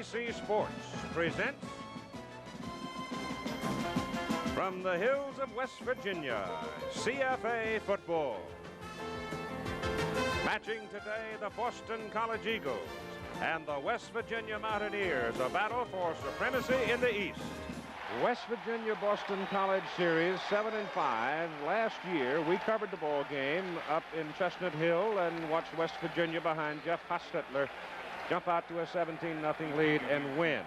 ABC Sports presents from the hills of West Virginia, CFA football. Matching today the Boston College Eagles and the West Virginia Mountaineers, a battle for supremacy in the East. West Virginia-Boston College Series 7-5. Last year, we covered the ball game up in Chestnut Hill and watched West Virginia behind Jeff Hostetler jump out to a 17-0 lead and win.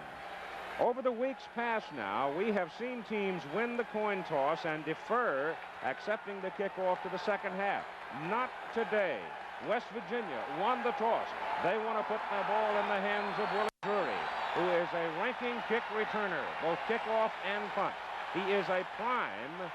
Over the weeks past now, we have seen teams win the coin toss and defer accepting the kickoff to the second half. Not today. West Virginia won the toss. They want to put the ball in the hands of Willie Drury, who is a ranking kick returner, both kickoff and punt. He is a prime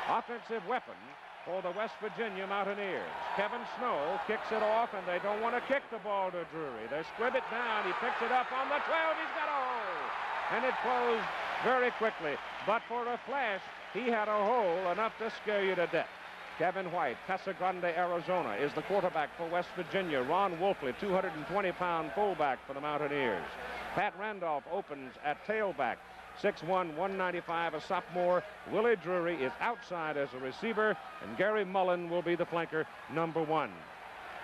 offensive weapon for the West Virginia Mountaineers. Kevin Snow kicks it off, and they don't want to kick the ball to Drury. They squib it down. He picks it up on the 12. He's got a hole. And it closed very quickly. But for a flash, he had a hole enough to scare you to death. Kevin White, Casa Grande, Arizona, is the quarterback for West Virginia. Ron Wolfley, 220-pound fullback for the Mountaineers. Pat Randolph opens at tailback. 6'1", 195, a sophomore. Willie Drury is outside as a receiver, and Gary Mullen will be the flanker, number 1.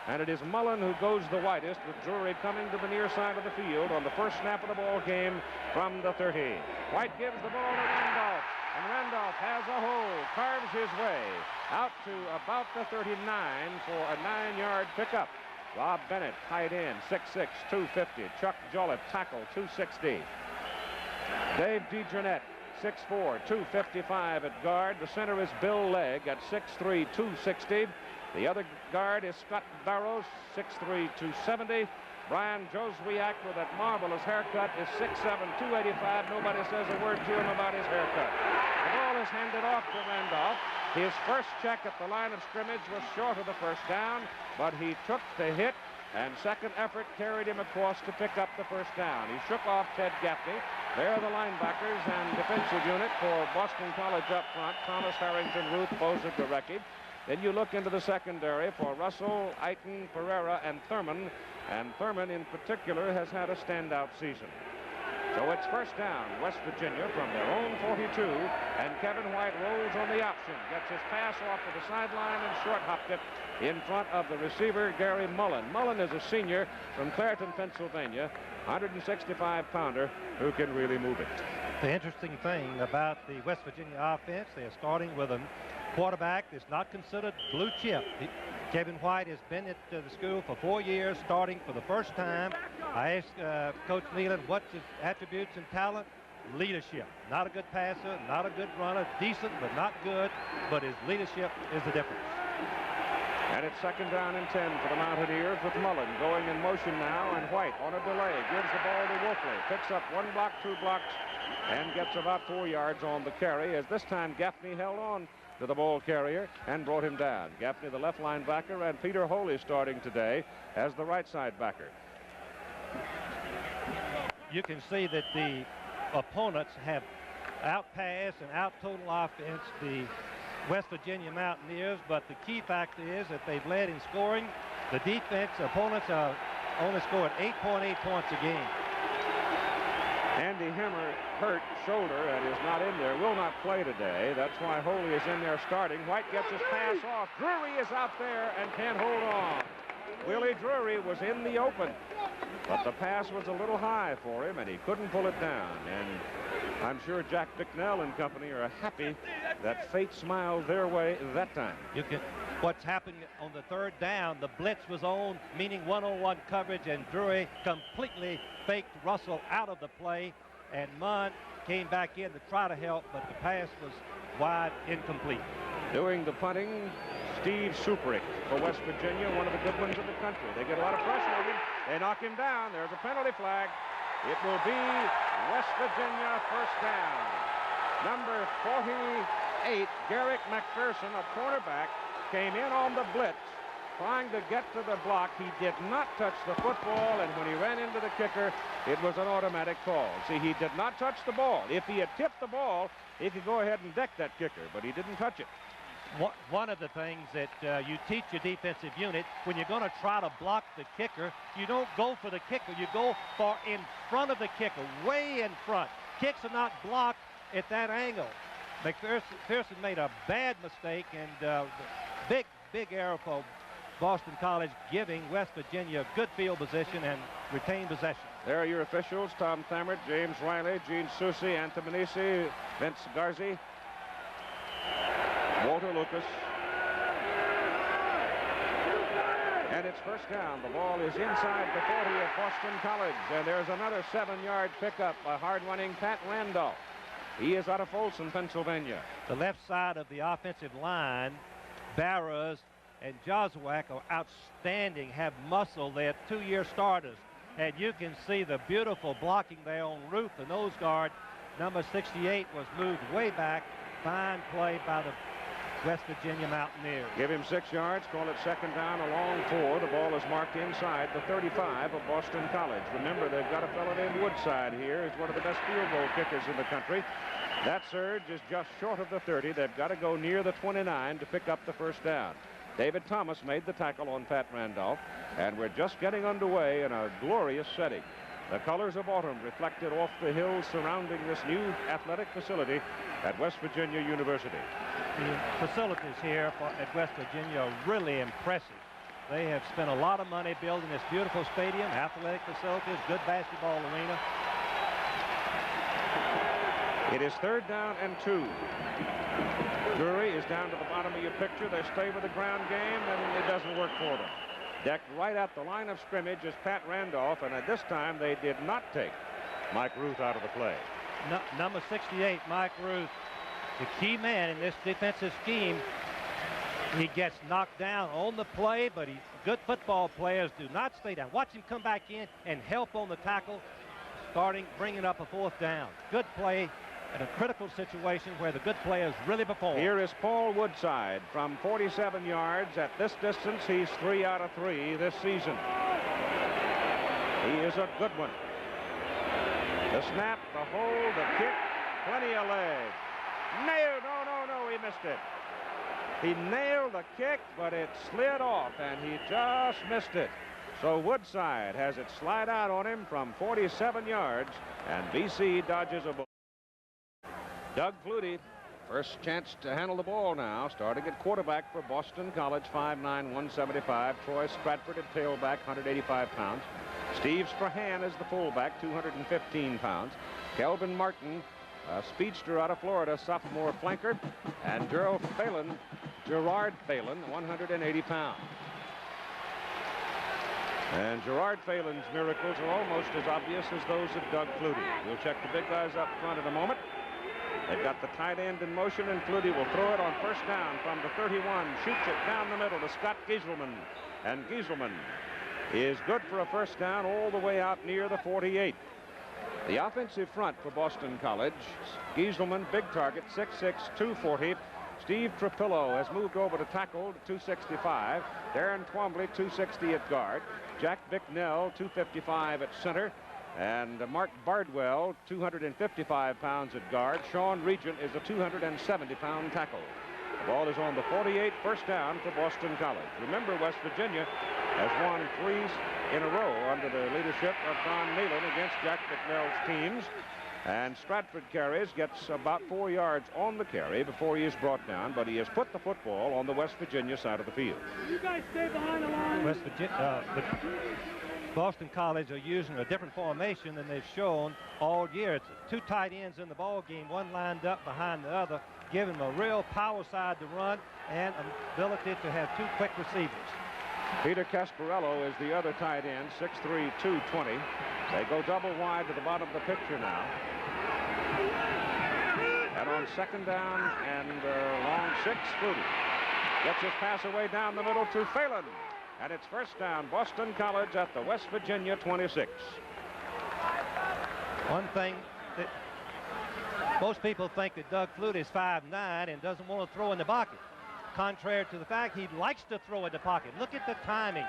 And it is Mullen who goes the widest, with Drury coming to the near side of the field on the first snap of the ball game from the 30. White gives the ball to Randolph, and Randolph has a hole, carves his way out to about the 39 for a 9-yard pickup. Rob Bennett, tight end, 6'6", 250. Chuck Jollett, tackle, 260. Dave DeJournette, 6'4", 255 at guard. The center is Bill Legg at 6'3", 260. The other guard is Scott Barrows, 6'3", 270. Brian Joswiak with that marvelous haircut is 6'7", 285. Nobody says a word to him about his haircut. The ball is handed off to Randolph. His first check at the line of scrimmage was short of the first down, but he took the hit, and second effort carried him across to pick up the first down. He shook off Ted Gaffney. They're the linebackers and defensive unit for Boston College up front. Thomas Harrington, Ruth, Boza, Gorecki. Then you look into the secondary for Russell, Eichen, Pereira, and Thurman. And Thurman in particular has had a standout season. So it's first down, West Virginia from their own 42, and Kevin White rolls on the option, gets his pass off to the sideline and short-hopped it in front of the receiver, Gary Mullen. Mullen is a senior from Clairton, Pennsylvania, 165-pounder who can really move it. The interesting thing about the West Virginia offense, they're starting with a quarterback that's not considered blue chip. Kevin White has been at the school for 4 years, starting for the first time. I asked Coach Nealon what's his attributes and talent. Leadership. Not a good passer, not a good runner, decent but not good, but his leadership is the difference. And it's second down and 10 for the Mountaineers with Mullen going in motion now, and White on a delay gives the ball to Wolfley. Picks up 1 block, 2 blocks, and gets about 4 yards on the carry, as this time Gaffney held on to the ball carrier and brought him down. Gaffney, the left linebacker, and Peter Holy starting today as the right side backer. You can see that the opponents have outpassed and out-total offense the West Virginia Mountaineers, but the key factor is that they've led in scoring. The defense, opponents are only scored 8.8 points a game. Andy Hemmer hurt shoulder and is not in there, will not play today. That's why Holy is in there starting. White gets his pass off. Drury is out there and can't hold on. Willie Drury was in the open, but the pass was a little high for him and he couldn't pull it down. And I'm sure Jack Bicknell and company are happy that fate smiled their way that time. What's happened on the third down, the blitz was on, meaning one-on-one coverage, and Drury completely faked Russell out of the play, and Munn came back in to try to help, but the pass was wide, incomplete. Doing the punting, Steve Suprick for West Virginia, one of the good ones in the country. They get a lot of pressure on him. They knock him down. There's a penalty flag. It will be West Virginia first down. Number 48, Garrick McPherson, a cornerback, came in on the blitz, trying to get to the block. He did not touch the football, and when he ran into the kicker, it was an automatic call. See, he did not touch the ball. If he had tipped the ball, he could go ahead and deck that kicker, but he didn't touch it. One of the things that you teach your defensive unit, when you're going to try to block the kicker, you don't go for the kicker. You go for in front of the kicker, way in front. Kicks are not blocked at that angle. McPherson made a bad mistake, and big error for Boston College, giving West Virginia good field position and retained possession. There are your officials: Tom Thammert, James Riley, Gene Soucy, Antominisi, Vince Garzi, Walter Lucas. And it's first down. The ball is inside the 40 of Boston College, and there's another 7-yard pickup by hard-running Pat Randolph. He is out of Folsom, Pennsylvania. The left side of the offensive line, Barras and Joswiak are outstanding, have muscle. They're 2-year starters. And you can see the beautiful blocking there on Ruth, the nose guard. Number 68 was moved way back. Fine play by the West Virginia Mountaineers. Give him 6 yards, call it second down, a long 4. The ball is marked inside the 35 of Boston College. Remember, they've got a fellow named Woodside here. He's one of the best field goal kickers in the country. That surge is just short of the 30. They've got to go near the 29 to pick up the first down. David Thomas made the tackle on Pat Randolph, and we're just getting underway in a glorious setting. The colors of autumn reflected off the hills surrounding this new athletic facility at West Virginia University. The facilities here at West Virginia are really impressive. They have spent a lot of money building this beautiful stadium, athletic facilities, good basketball arena. It is third down and 2. Drury is down to the bottom of your picture. They stay with the ground game, and it doesn't work for them. Decked right at the line of scrimmage is Pat Randolph, and at this time they did not take Mike Ruth out of the play. Number 68, Mike Ruth, the key man in this defensive scheme. He gets knocked down on the play, but good football players do not stay down. Watch him come back in and help on the tackle, bringing up a fourth down. Good play in a critical situation where the good players really perform. Here is Paul Woodside from 47 yards. At this distance, he's 3 out of 3 this season. He is a good one. The snap, the hold, the kick, plenty of leg. Nailed, no, he missed it. He nailed the kick, but it slid off, and he just missed it. So Woodside has it slide out on him from 47 yards, and BC dodges a ball. Doug Flutie, first chance to handle the ball now, starting at quarterback for Boston College, 5'9", 175. Troy Stratford at tailback, 185 pounds. Steve Strahan is the fullback, 215 pounds. Kelvin Martin, a speedster out of Florida, sophomore flanker. And Gerard Phelan, 180 pounds. And Gerard Phelan's miracles are almost as obvious as those of Doug Flutie. We'll check the big guys up front in a moment. They've got the tight end in motion, and Flutie will throw it on first down from the 31. Shoots it down the middle to Scott Gieselman. And Gieselman is good for a first down all the way out near the 48. The offensive front for Boston College: Gieselman, big target, 6'6", 240. Steve Trapillo has moved over to tackle, 265. Darren Twombly, 260 at guard. Jack Bicknell, 255 at center. And Mark Bardwell, 255 pounds at guard. Sean Regent is a 270-pound tackle. The ball is on the 48, first down for Boston College. Remember, West Virginia has won 3 in a row under the leadership of Don Nehlen against Jack Bicknell's teams. And Stratford carries, gets about 4 yards on the carry before he is brought down, but he has put the football on the West Virginia side of the field. You guys stay behind the line. West Virginia, Boston College are using a different formation than they've shown all year. It's 2 tight ends in the ball game, one lined up behind the other, giving them a real power side to run and ability to have 2 quick receivers. Peter Casparello is the other tight end, 6'3", 220. They go double wide to the bottom of the picture now. And on second down and long 6, Flutie gets his pass away down the middle to Phelan. And it's first down, Boston College at the West Virginia 26. One thing that most people think that Doug Flutie is 5'9" and doesn't want to throw in the pocket. Contrary to the fact he likes to throw in the pocket. Look at the timing.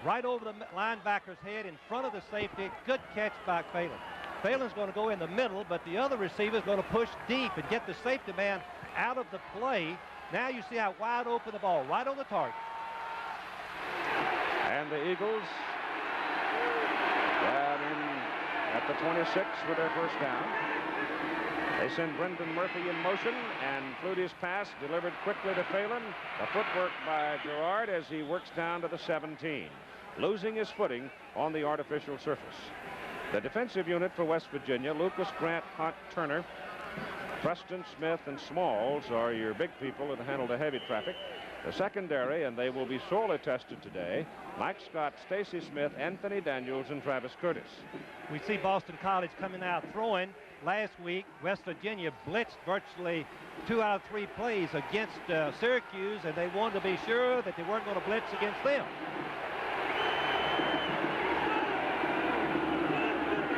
Right over the linebacker's head in front of the safety. Good catch by Phelan. Phelan's going to go in the middle, but the other receiver's going to push deep and get the safety man out of the play Now you see how wide open the ball, right on the target. And the Eagles down in at the 26 with their first down. They send Brendan Murphy in motion, and Flutie's pass delivered quickly to Phelan. The footwork by Gerard as he works down to the 17, losing his footing on the artificial surface. The defensive unit for West Virginia, Lucas, Grant, Hunt, Turner, Preston, Smith, and Smalls are your big people that handle the heavy traffic. The secondary, and they will be sorely tested today, Mike Scott, Stacy Smith, Anthony Daniels, and Travis Curtis. We see Boston College coming out throwing. Last week, West Virginia blitzed virtually 2 out of 3 plays against Syracuse, and they wanted to be sure that they weren't going to blitz against them.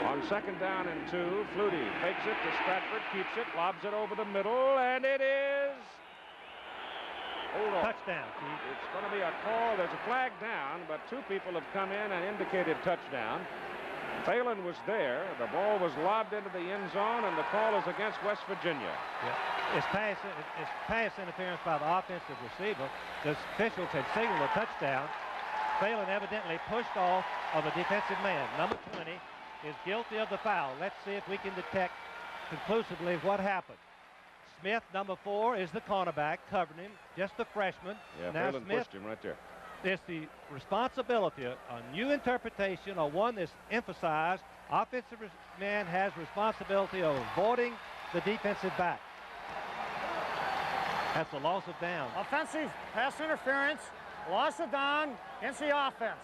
On second down and 2, Flutie fakes it to Stratford, keeps it, lobs it over the middle, and it is... Hold on. Touchdown, Keith. It's going to be a call. There's a flag down, but 2 people have come in and indicated touchdown. Phelan was there. The ball was lobbed into the end zone, and the call is against West Virginia. Yeah. It's pass interference by the offensive receiver. The officials had signaled a touchdown. Phelan evidently pushed off of a defensive man. Number 20 is guilty of the foul. Let's see if we can detect conclusively what happened. Smith, number 4, is the cornerback, covering him, just a freshman. Yeah, now Phelan Smith, pushed him right there. it's the responsibility, a new interpretation, or one that's emphasized. Offensive man has responsibility of avoiding the defensive back. That's a loss of down. Offensive pass interference, loss of down, against the offense.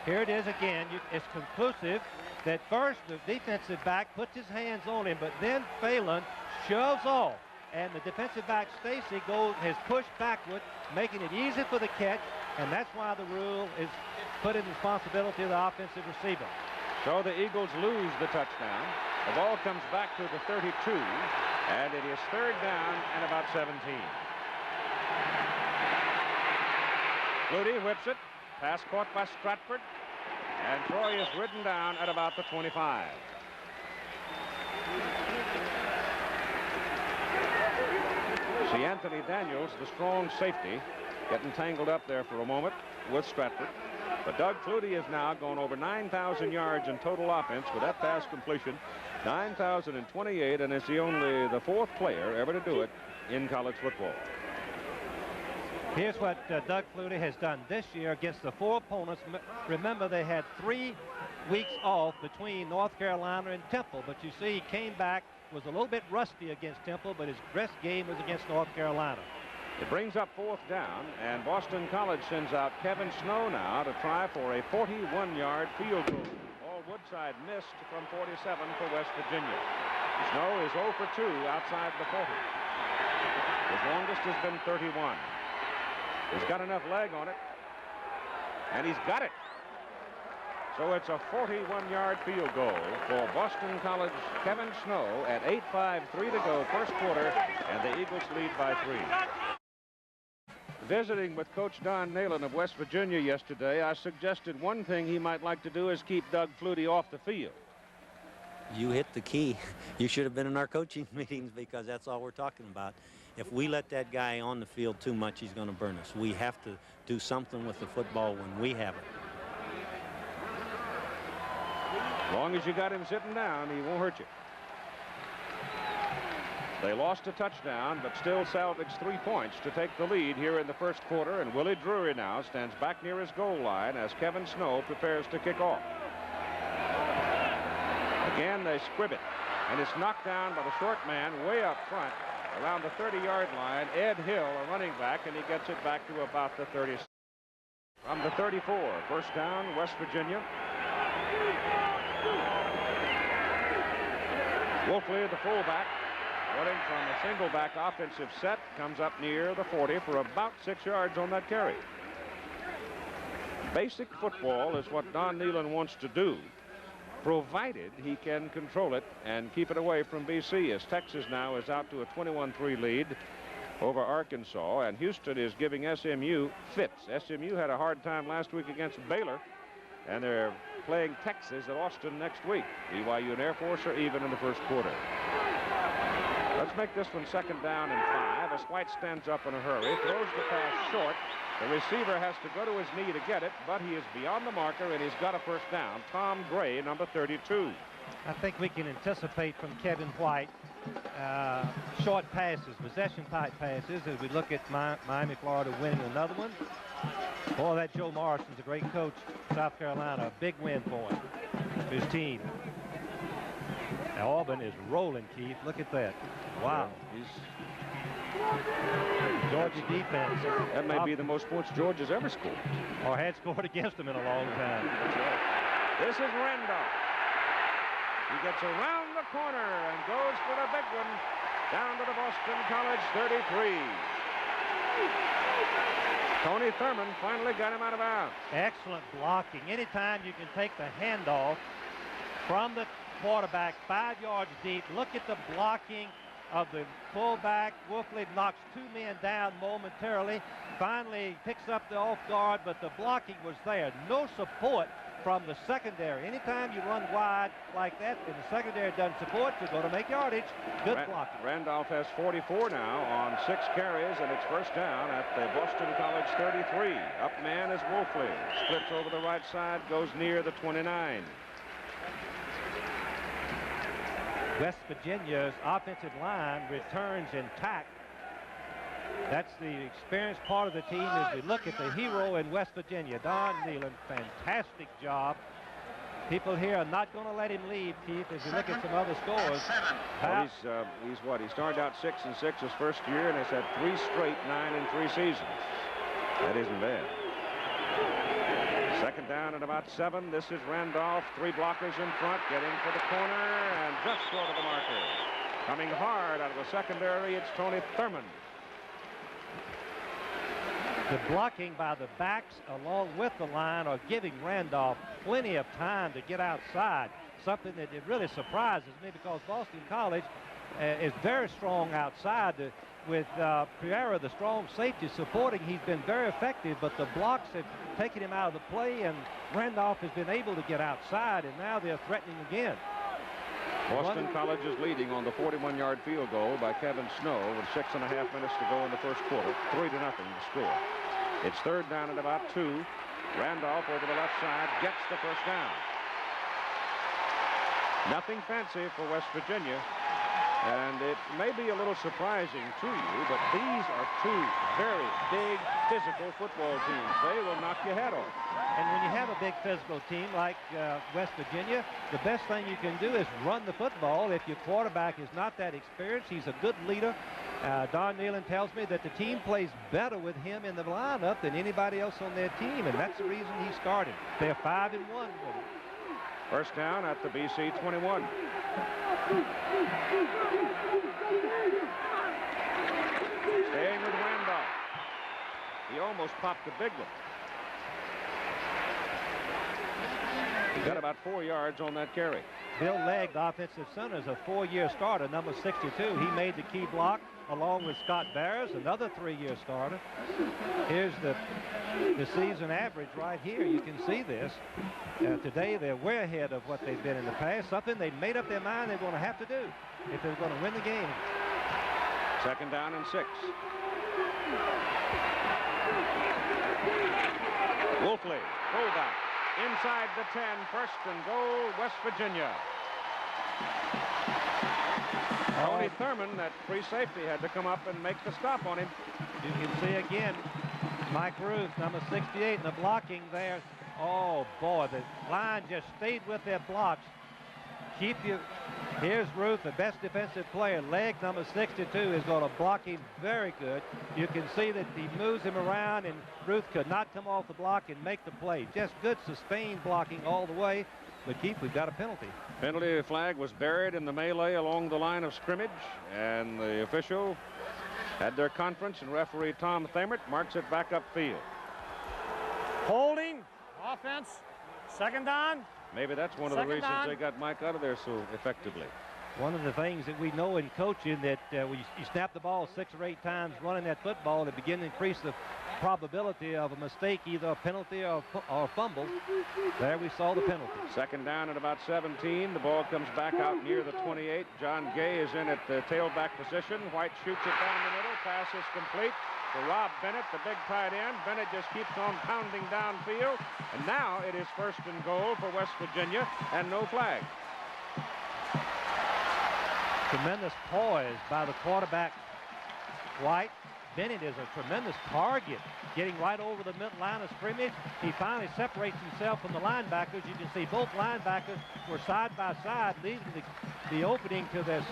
Here it is again. It's conclusive that first the defensive back puts his hands on him, but then Phelan shoves off, and the defensive back Stacy has pushed backward, making it easy for the catch, and that's why the rule is put in responsibility of the offensive receiver. So the Eagles lose the touchdown. The ball comes back to the 32, and it is third down and about 17. Flutie whips it. Pass caught by Stratford, and Troy is ridden down at about the 25. See Anthony Daniels, the strong safety, getting tangled up there for a moment with Stratford. But Doug Flutie has now gone over 9,000 yards in total offense with that pass completion, 9,028, and is the 4th player ever to do it in college football. Here's what Doug Flutie has done this year against the 4 opponents. Remember, they had 3 weeks off between North Carolina and Temple, but you see he came back, was a little bit rusty against Temple, but his best game was against North Carolina. It brings up 4th down, and Boston College sends out Kevin Snow now to try for a 41-yard field goal. All Woodside missed from 47 for West Virginia. Snow is 0 for 2 outside the 40. His longest has been 31. He's got enough leg on it, and he's got it. So it's a 41-yard field goal for Boston College Kevin Snow at 8:53 to go, first quarter, and the Eagles lead by 3. Visiting with Coach Don Nalen of West Virginia yesterday, I suggested one thing he might like to do is keep Doug Flutie off the field. You hit the key. You should have been in our coaching meetings, because that's all we're talking about. If we let that guy on the field too much, he's going to burn us. We have to do something with the football when we have it. As long as you got him sitting down, he won't hurt you. They lost a touchdown, but still salvaged 3 points to take the lead here in the first quarter, and Willie Drury now stands back near his goal line as Kevin Snow prepares to kick off. Again, they squib it, and it's knocked down by the short man way up front around the 30-yard line. Ed Hill, a running back, and he gets it back to about the 30. From the 34, first down, West Virginia. Wolfley, the fullback, running from a single back offensive set, comes up near the 40 for about 6 yards on that carry. Basic football is what Don Nalen wants to do, provided he can control it and keep it away from BC, as Texas now is out to a 21-3 lead over Arkansas, and Houston is giving SMU fits. SMU had a hard time last week against Baylor, and they're playing Texas at Austin next week. BYU and Air Force are even in the first quarter. Let's make this one 2nd down and 5 as White stands up in a hurry, throws the pass short. The receiver has to go to his knee to get it, but he is beyond the marker, and he's got a 1st down. Tom Gray, number 32. I think we can anticipate from Kevin White short passes, possession-type passes, as we look at Miami, Florida winning another one. Boy, that Joe Morrison's a great coach, South Carolina. A big win for him, his team. Now, Auburn is rolling, Keith. Look at that. Wow. Georgia defense. That may be the most points Georgia's ever scored. Or had scored against them in a long time. This is Randolph. He gets around the corner and goes for the big one down to the Boston College 33. Tony Thurman finally got him out of bounds. Excellent blocking. Anytime you can take the handoff from the quarterback 5 yards deep, look at the blocking of the fullback. Wolfley knocks 2 men down momentarily. Finally picks up the off guard, but the blocking was there. No support from the secondary. Anytime you run wide like that and the secondary doesn't support, you're going to make yardage. Good blocking. Randolph has 44 now on 6 carries, and it's 1st down at the Boston College 33. Up man is Wolfley. Splits over the right side, goes near the 29. West Virginia's offensive line returns intact. That's the experienced part of the team as we look at the hero in West Virginia, Don Nealon. Fantastic job. People here are not going to let him leave, Keith, as we look at some other scores. Well, he's what? He started out 6-6 his first year, and has had 3 straight 9 in 3 seasons. That isn't bad. 2nd down at about 7. This is Randolph. 3 blockers in front, getting for the corner, and just short of the marker. Coming hard out of the secondary, it's Tony Thurman. The blocking by the backs along with the line are giving Randolph plenty of time to get outside, something that it really surprises me because Boston College is very strong outside. With Pereira, the strong safety, supporting, he's been very effective, but the blocks have taken him out of the play, and Randolph has been able to get outside, and now they're threatening again. Boston College is leading on the 41-yard field goal by Kevin Snow with 6.5 minutes to go in the first quarter. 3-0 the score. It's 3rd down at about 2. Randolph over the left side gets the 1st down. Nothing fancy for West Virginia. And it may be a little surprising to you, but these are 2 very big physical football teams. They will knock your head off. And when you have a big physical team like West Virginia, the best thing you can do is run the football. If your quarterback is not that experienced, he's a good leader. Don Nealon tells me that the team plays better with him in the lineup than anybody else on their team, and that's the reason he started. They're 5-1 with him. 1st down at the BC 21. Staying with Randolph. He almost popped the big one. He got about 4 yards on that carry. Bill Legg, the offensive center, is a 4-year starter, number 62. He made the key block along with Scott Barris, another 3-year starter. Here's the season average right here. You can see this. Today, they're way ahead of what they've been in the past, something they made up their mind they're going to have to do if they're going to win the game. 2nd down and 6. Wolfley, fullback, inside the 10, 1st and goal, West Virginia. Tony Thurman, that free safety, had to come up and make the stop on him. You can see again, Mike Ruth, number 68, and the blocking there. Oh, boy, the line just stayed with their blocks. Here's Ruth, the best defensive player. Legg, number 62, is going to block him very good. You can see that he moves him around, and Ruth could not come off the block and make the play. Just good sustained blocking all the way. But Keith, we've got a penalty. Penalty flag was buried in the melee along the line of scrimmage, and the official had their conference, and referee Tom Thamert marks it back upfield. Holding, offense, 2nd down. Maybe that's one of the reasons they got Mike out of there so effectively. One of the things that we know in coaching that when you snap the ball 6 or 8 times running that football to begin to increase the probability of a mistake, either a penalty or a fumble. There we saw the penalty. Second down at about 17. The ball comes back out near the 28. John Gay is in at the tailback position. White shoots it down the middle. Pass is complete to Rob Bennett, the big tight end. Bennett just keeps on pounding downfield. And now it is first and goal for West Virginia and no flag. Tremendous poise by the quarterback, White. Bennett is a tremendous target, getting right over the middle line of scrimmage. He finally separates himself from the linebackers. You can see both linebackers were side by side, leaving the opening to the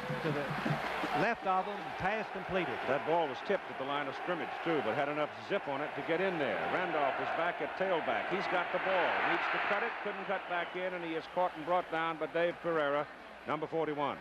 left of them. Pass completed. That ball was tipped at the line of scrimmage too, but had enough zip on it to get in there. Randolph is back at tailback. He's got the ball. Needs to cut it. Couldn't cut back in, and he is caught and brought down by Dave Pereira, number 41.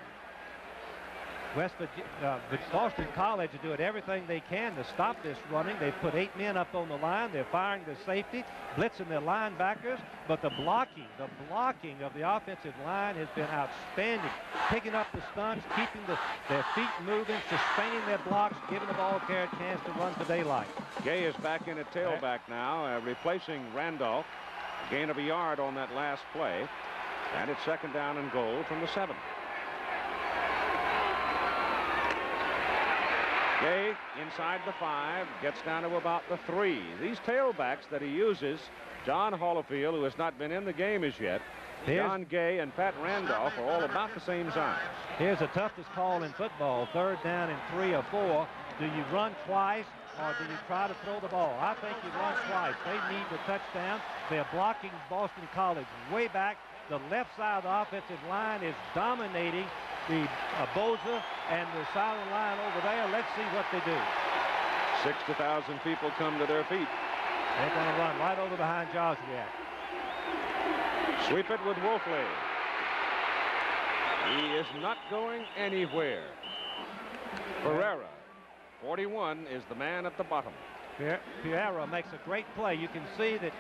Boston College is doing everything they can to stop this running. They've put 8 men up on the line. They're firing the safety, blitzing their linebackers, but the blocking of the offensive line has been outstanding. Picking up the stunts, keeping their feet moving, sustaining their blocks, giving the ball carrier a chance to run for daylight. Gay is back in at tailback now, replacing Randolph. Gain of a yard on that last play, and it's second down and goal from the 7. Gay inside the 5, gets down to about the 3. These tailbacks that he uses, John Holofield, who has not been in the game as yet, John Gay and Pat Randolph are all about the same size. Here's the toughest call in football, third down and 3 or 4. Do you run twice or do you try to throw the ball? I think you run twice. They need the touchdown. They're blocking Boston College way back. The left side of the offensive line is dominating the Boza and the silent line over there. Let's see what they do. 60,000 people come to their feet. They're going to run right over behind Joswiak. Sweep it with Wolfley. He is not going anywhere. Pereira, 41, is the man at the bottom. Pereira makes a great play. You can see that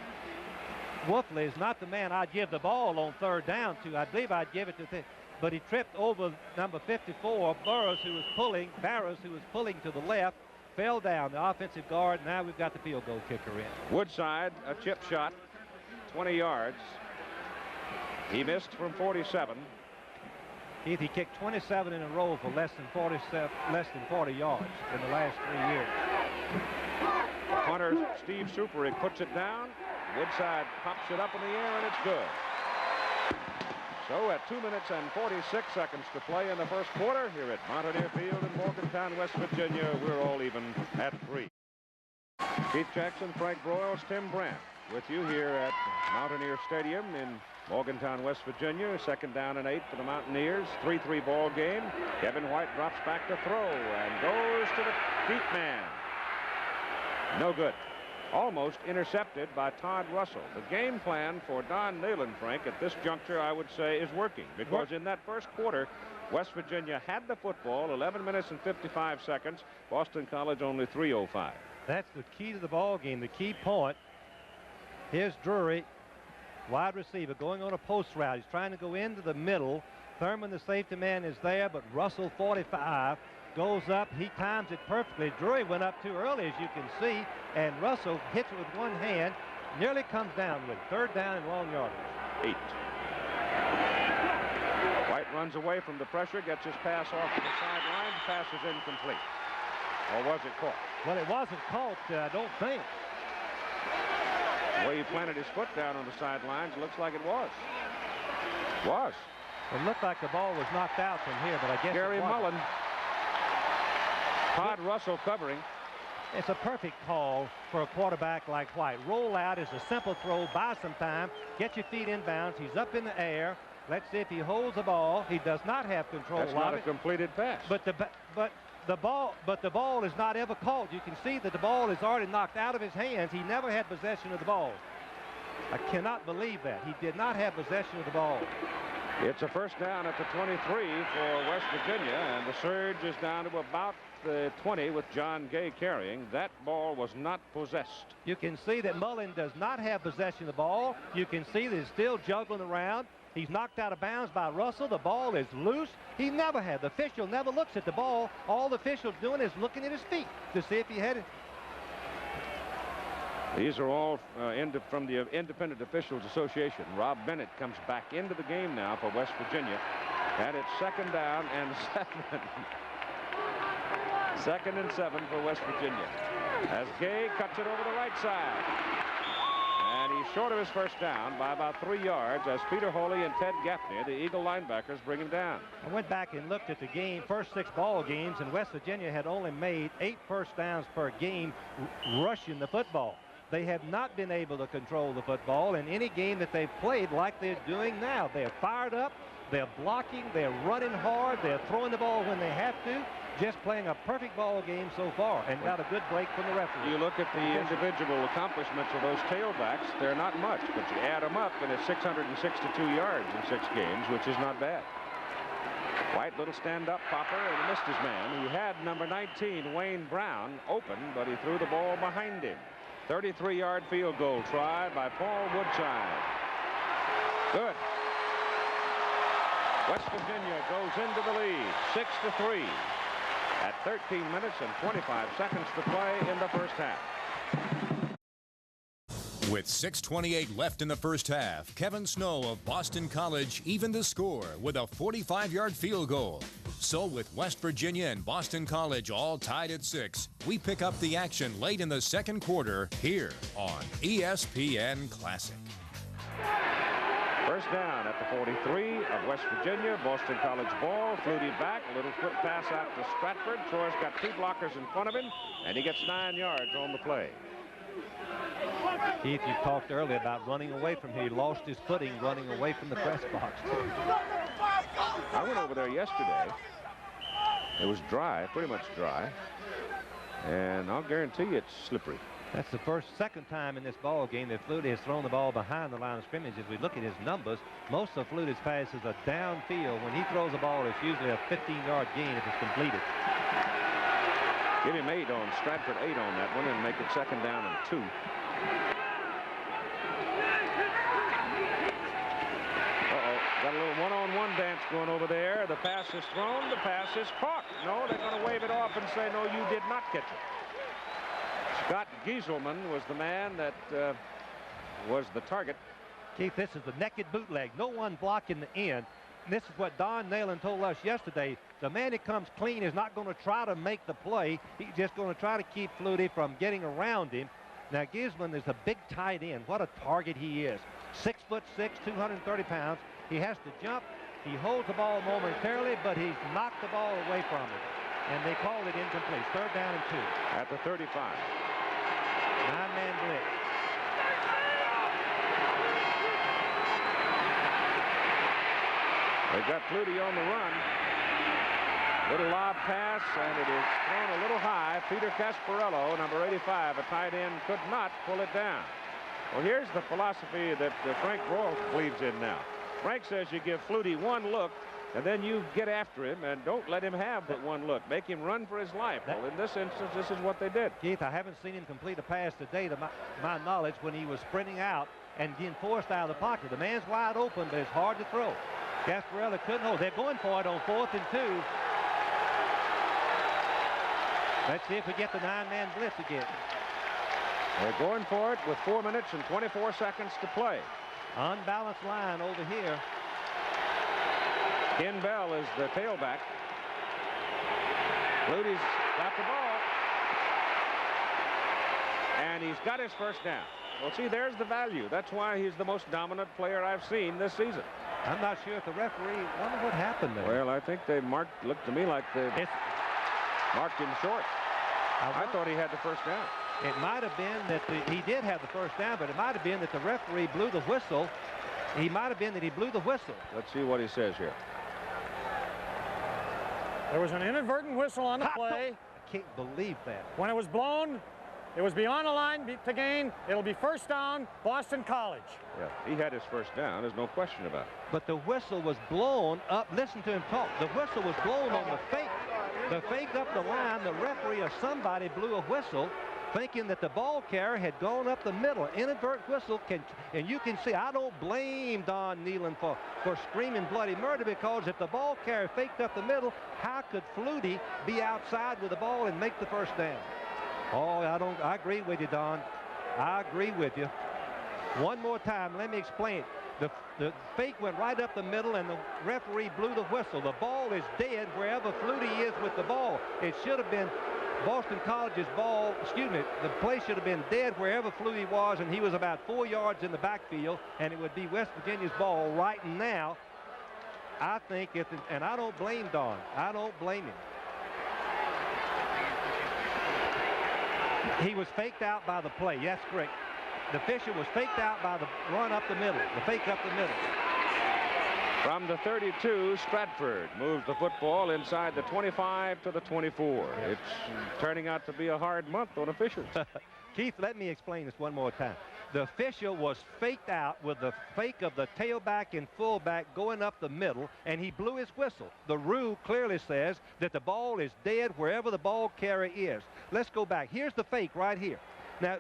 Wolfley is not the man I'd give the ball on third down to. I believe I'd give it to but he tripped over number 54, Barrows, who was pulling to the left, fell down, the offensive guard. Now we've got the field goal kicker in. Woodside, a chip shot, 20 yards. He missed from 47. He kicked 27 in a row for less than 40 yards in the last 3 years. Punter Steve Superick puts it down. Woodside pops it up in the air, and it's good. So at 2 minutes and 46 seconds to play in the first quarter here at Mountaineer Field in Morgantown, West Virginia, we're all even at 3. Keith Jackson, Frank Broyles, Tim Brandt with you here at Mountaineer Stadium in Morgantown, West Virginia. Second down and 8 for the Mountaineers. 3-3 ball game. Kevin White drops back to throw and goes to the deep man. No good. Almost intercepted by Todd Russell. The game plan for Don Neyland, Frank, at this juncture, I would say, is working, because in that first quarter, West Virginia had the football, 11 minutes and 55 seconds. Boston College only 3:05. That's the key to the ball game, the key point. Here's Drury, wide receiver, going on a post route. He's trying to go into the middle. Thurman, the safety man, is there, but Russell, 45, goes up. He times it perfectly. Drury went up too early, as you can see, and Russell hits it with one hand, nearly comes down with third down and long yardage. 8. White runs away from the pressure, gets his pass off to the sideline. Pass is incomplete. Or was it caught? Well, it wasn't caught, I don't think. The way he planted his foot down on the sidelines, looks like it was. Was. It looked like the ball was knocked out from here, but I guess Gary it wasn't. Mullen. Todd Russell covering. It's a perfect call for a quarterback like White. Roll out is a simple throw, buy some time, get your feet in bounds. He's up in the air. Let's see if he holds the ball. He does not have control of it. That's not a completed pass. But the ball is not ever called. You can see that the ball is already knocked out of his hands. He never had possession of the ball. I cannot believe that. He did not have possession of the ball. It's a first down at the 23 for West Virginia, and the surge is down to about the 20 with John Gay carrying. That ball was not possessed. You can see that Mullen does not have possession of the ball. You can see that he's still juggling around. He's knocked out of bounds by Russell. The ball is loose. He never had. The official never looks at the ball. All the official's doing is looking at his feet to see if he had it. These are all from the Independent Officials Association. Rob Bennett comes back into the game now for West Virginia. And it's 2nd down and 7. 2nd and 7 for West Virginia. As Gay cuts it over the right side. And he's short of his first down by about 3 yards as Peter Holy and Ted Gaffney, the Eagle linebackers, bring him down. I went back and looked at the game, first 6 ball games, and West Virginia had only made 8 first downs per game rushing the football. They have not been able to control the football in any game that they've played like they're doing now. They're fired up, they're blocking, they're running hard, they're throwing the ball when they have to. Just playing a perfect ball game so far, and got a good break from the referee. You look at the individual accomplishments of those tailbacks, they're not much, but you add them up, and it's 662 yards in 6 games, which is not bad. White, little stand-up popper, and missed his man. He had number 19, Wayne Brown, open, but he threw the ball behind him. 33-yard field goal try by Paul Woodchine. Good. West Virginia goes into the lead, 6-3. At 13 minutes and 25 seconds to play in the first half. With 6:28 left in the first half, Kevin Snow of Boston College evened the score with a 45-yard field goal. So with West Virginia and Boston College all tied at 6, we pick up the action late in the second quarter here on ESPN Classic. First down at the 43 of West Virginia. Boston College ball. Flutie back. A little quick pass out to Stratford. Troy's got 2 blockers in front of him, and he gets 9 yards on the play. Keith, you talked earlier about running away from here. He lost his footing running away from the press box. I went over there yesterday. It was dry, pretty much dry. And I'll guarantee you it's slippery. That's the second time in this ball game that Flutie has thrown the ball behind the line of scrimmage. If we look at his numbers, most of Flutie's passes are downfield. When he throws the ball, it's usually a 15-yard gain if it's completed. Give him 8 on Stratford, 8 on that one, and make it 2nd down and 2. Got a little one-on-one dance going over there. The pass is thrown. The pass is caught. No, they're going to wave it off and say, no, you did not catch it. Scott Gieselman was the man that was the target. Keith, this is the naked bootleg. No one blocking the end. This is what Don Nalen told us yesterday. The man that comes clean is not going to try to make the play. He's just going to try to keep Flutie from getting around him. Now, Gieselman is a big tight end. What a target he is. 6'6", 230 pounds. He has to jump. He holds the ball momentarily, but he's knocked the ball away from him. And they called it incomplete. 3rd down and 2. At the 35. 9-man blitz. They've got Flutie on the run. Little lob pass, and it is thrown a little high. Peter Casparello, number 85, a tight end, could not pull it down. Well, here's the philosophy that Frank Royal believes in now. Frank says you give Flutie 1 look, and then you get after him and don't let him have but 1 look. Make him run for his life. Well, in this instance, this is what they did. Keith, I haven't seen him complete a pass today, to my knowledge, when he was sprinting out and getting forced out of the pocket. The man's wide open, but it's hard to throw. Gasparella couldn't hold. They're going for it on 4th and 2. Let's see if we get the 9-man blitz again. They're going for it with 4 minutes and 24 seconds to play. Unbalanced line over here. Ken Bell is the tailback. Flutie's got the ball. And he's got his first down. Well, see, there's the value. That's why he's the most dominant player I've seen this season. I'm not sure if the referee, wonder what happened there. Well, I think they looked to me like they marked him short. I thought he had the first down. It might have been that he did have the first down, but it might have been that the referee blew the whistle. He might have been that he blew the whistle. Let's see what he says here. There was an inadvertent whistle on the play. I can't believe that. When it was blown, it was beyond the line to gain. It'll be first down, Boston College. Yeah, he had his first down. There's no question about it. But the whistle was blown up. Listen to him talk. The whistle was blown on the fake. The fake up the line. The referee or somebody blew a whistle, thinking that the ball carrier had gone up the middle. Inadvertent whistle and you can see, I don't blame Don Nehlen for screaming bloody murder, because if the ball carrier faked up the middle, how could Flutie be outside with the ball and make the first down? Oh, I agree with you, Don. I agree with you. One more time, let me explain. The fake went right up the middle, and the referee blew the whistle. The ball is dead wherever Flutie is with the ball. It should have been Boston College's ball, the play should have been dead wherever Flutie was, and he was about 4 yards in the backfield, and it would be West Virginia's ball right now. I think and I don't blame Don. I don't blame him. He was faked out by the play. Yes, correct. The Fisher was faked out by the run up the middle, the fake up the middle. From the 32, Stratford moves the football inside the 25 to the 24. It's turning out to be a hard month on officials. Keith, let me explain this one more time. The official was faked out with the fake of the tailback and fullback going up the middle, and he blew his whistle. The rule clearly says that the ball is dead wherever the ball carrier is. Let's go back. Here's the fake right here. Now,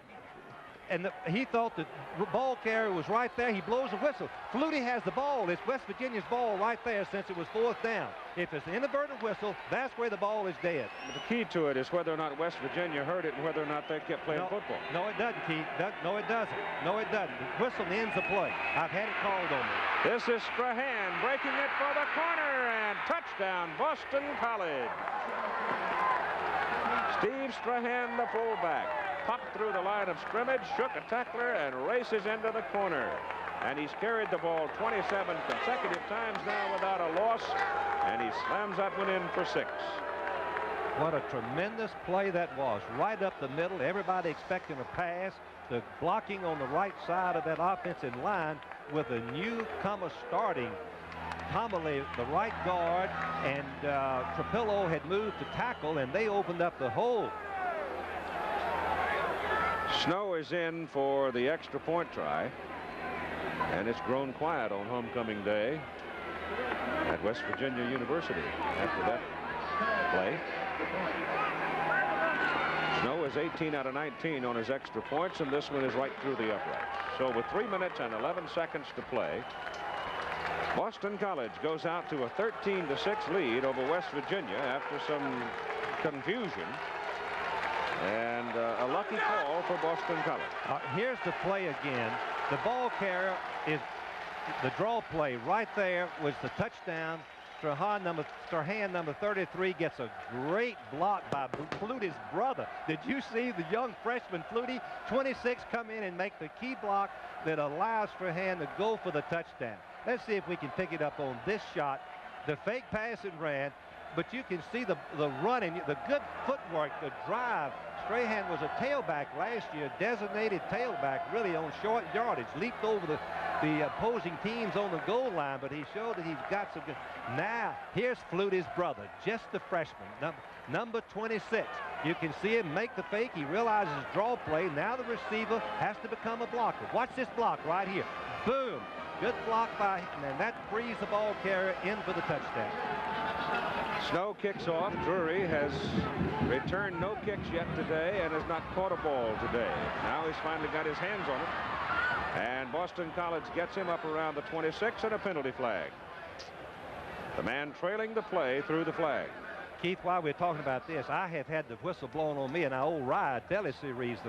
he thought the ball carrier was right there. He blows the whistle. Flutie has the ball. It's West Virginia's ball right there since it was 4th down. If it's an inadvertent whistle, that's where the ball is dead. But the key to it is whether or not West Virginia heard it and whether or not they kept playing football. No, it doesn't, Keith. No, it doesn't. No, it doesn't. The whistle ends the play. I've had it called on me. This is Strahan breaking it for the corner, and touchdown, Boston College. Steve Strahan, the fullback, popped through the line of scrimmage, shook a tackler, and races into the corner. And he's carried the ball 27 consecutive times now without a loss, and he slams that one in for 6. What a tremendous play that was. Right up the middle, everybody expecting a pass. The blocking on the right side of that offensive line with a newcomer starting. Homily, the right guard, and Trapillo had moved to tackle, and they opened up the hole. Snow is in for the extra point try, and it's grown quiet on homecoming day at West Virginia University after that play. Snow is 18 out of 19 on his extra points, and this one is right through the uprights. So with 3 minutes and 11 seconds to play, Boston College goes out to a 13-6 lead over West Virginia after some confusion. And a lucky call for Boston College. Here's the play again. The ball carrier is the draw play right there was the touchdown. Strahan, number 33, gets a great block by Flutie's brother. Did you see the young freshman Flutie, 26, come in and make the key block that allows Strahan to go for the touchdown? Let's see if we can pick it up on this shot. The fake pass and ran, but you can see the running, the good footwork, the drive. Strahan was a tailback last year, designated tailback, really on short yardage, leaped over the opposing teams on the goal line, but he showed that he's got some good. Now, here's Flutie's brother, just the freshman, number 26. You can see him make the fake. He realizes draw play. Now the receiver has to become a blocker. Watch this block right here. Boom. Good block by him, and that frees the ball carrier in for the touchdown. Snow kicks off. Drury has returned no kicks yet today and has not caught a ball today. Now he's finally got his hands on it. And Boston College gets him up around the 26 and a penalty flag. The man trailing the play through the flag. Keith, while we're talking about this, I have had the whistle blown on me in our old Ride Deli series.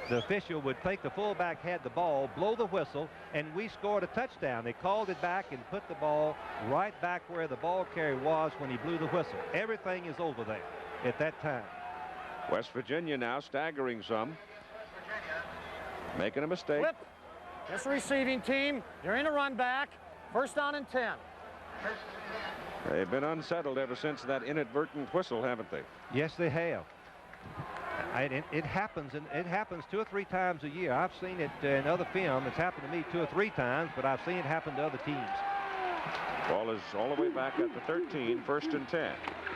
The official would think the fullback had the ball, blow the whistle, and we scored a touchdown. They called it back and put the ball right back where the ball carrier was when he blew the whistle. Everything is over there at that time. West Virginia now staggering some. Making a mistake. Flip. This receiving team, you're in a run back. 1st down and 10. They've been unsettled ever since that inadvertent whistle, haven't they? Yes, they have. It happens, and it happens 2 or 3 times a year. I've seen it in other film. It's happened to me 2 or 3 times, but I've seen it happen to other teams. Ball is all the way back at the 13, 1st and 10.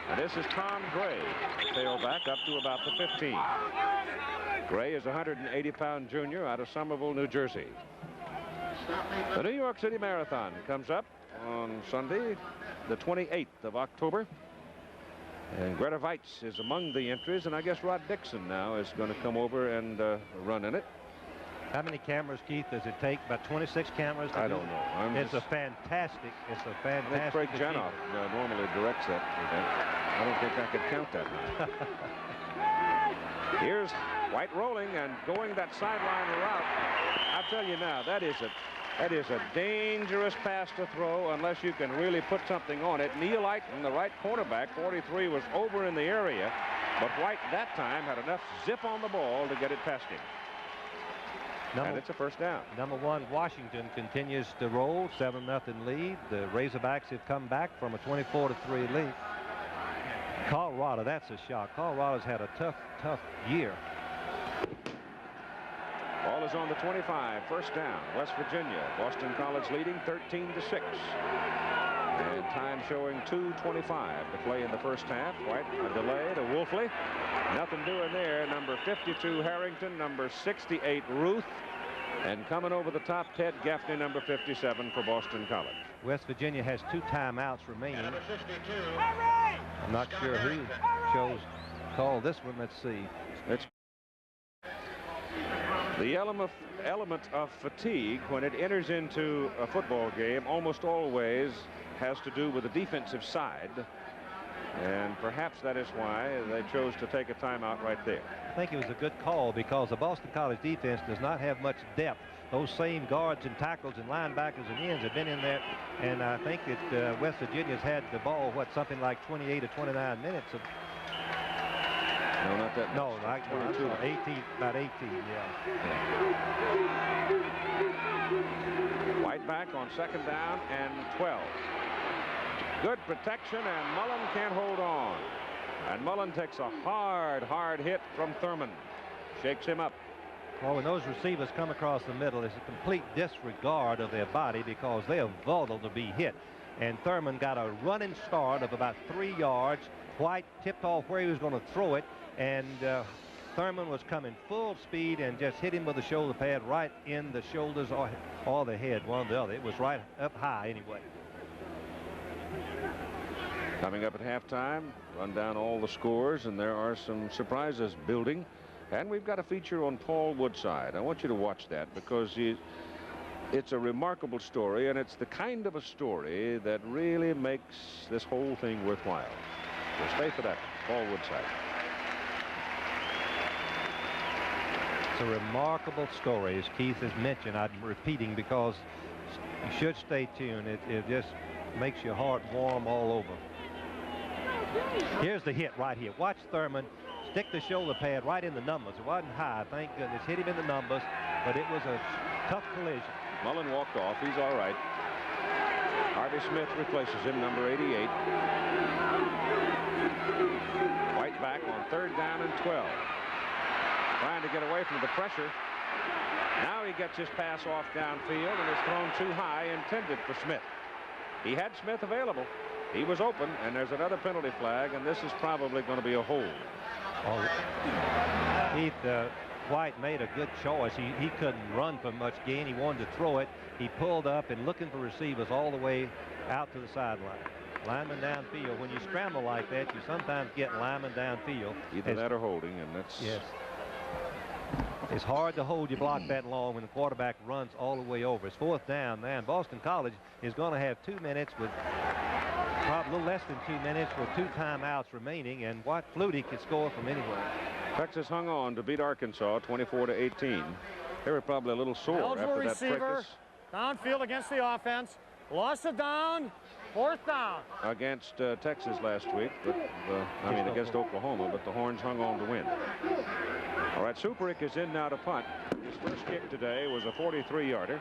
And this is Tom Gray, tailback up to about the 15. Gray is a 180-pound junior out of Somerville, New Jersey. The New York City Marathon comes up on Sunday, the 28th of October. And Greta Weitz is among the entries, and I guess Rod Dixon now is going to come over and run in it. How many cameras, Keith, does it take? About 26 cameras? I don't know. It's a fantastic. I think Craig Janoff normally directs that event. I don't think I could count that. Here's White rolling and going that sideline route. I tell you now, that is a dangerous pass to throw unless you can really put something on it. Neil Eichen, the right cornerback, 43, was over in the area, but White that time had enough zip on the ball to get it past him. And it's a first down. Number 1, Washington continues to roll, 7-0 lead. The Razorbacks have come back from a 24-3 lead. Colorado, that's a shock. Colorado's had a tough year. Ball is on the 25, first down, West Virginia. Boston College leading 13-6. And time showing 2:25 to play in the first half. White, a delay to Wolfley. Nothing doing there. Number 52, Harrington. Number 68, Ruth. And coming over the top, Ted Gaffney, number 57 for Boston College. West Virginia has 2 timeouts remaining. I'm not sure who chose call this one. Let's see. It's the element of fatigue when it enters into a football game almost always has to do with the defensive side, and perhaps that is why they chose to take a timeout right there. I think it was a good call because the Boston College defense does not have much depth. Those same guards and tackles and linebackers and ends have been in there, and I think that West Virginia's had the ball, something like 28 or 29 minutes. No, not that. No, like 22. 18, about 18, yeah. White back on second down and 12. Good protection, and Mullen can't hold on. And Mullen takes a hard hit from Thurman. Shakes him up. Well, when those receivers come across the middle, it's a complete disregard of their body because they are vulnerable to be hit. And Thurman got a running start of about 3 yards. White tipped off where he was going to throw it, and Thurman was coming full speed and just hit him with the shoulder pad right in the shoulders or the head, one or the other. It was right up high anyway. Coming up at halftime, run down all the scores, and there are some surprises building. And we've got a feature on Paul Woodside. I want you to watch that because it's a remarkable story, and it's the kind of a story that really makes this whole thing worthwhile. So stay for that. Paul Woodside. It's a remarkable story, as Keith has mentioned. I'm repeating because you should stay tuned. It just makes your heart warm all over. Here's the hit right here. Watch Thurman stick the shoulder pad right in the numbers. It wasn't high, thank goodness. Hit him in the numbers, but it was a tough collision. Mullen walked off. He's all right. Harvey Smith replaces him, number 88. White back on third down and 12. Trying to get away from the pressure. Now he gets his pass off downfield and is thrown too high, intended for Smith. He had Smith available. He was open, and there's another penalty flag, and this is probably going to be a hold. Oh, Keith, White made a good choice. He couldn't run for much gain. He wanted to throw it. He pulled up and looking for receivers all the way out to the sideline. Lineman downfield. When you scramble like that, you sometimes get lineman downfield. Either that or holding, and that's... Yes. It's hard to hold your block that long when the quarterback runs all the way over. It's fourth down, man. Boston College is going to have 2 minutes with probably a little less than 2 minutes with 2 timeouts remaining, and White Flutie could score from anywhere. Texas hung on to beat Arkansas 24-18. They were probably a little sore after that practice. Downfield against the offense. Lost it down. Fourth down. Against Texas last week, but against Oklahoma, but the Horns hung on to win. All right, Superick is in now to punt. His first kick today was a 43-yarder.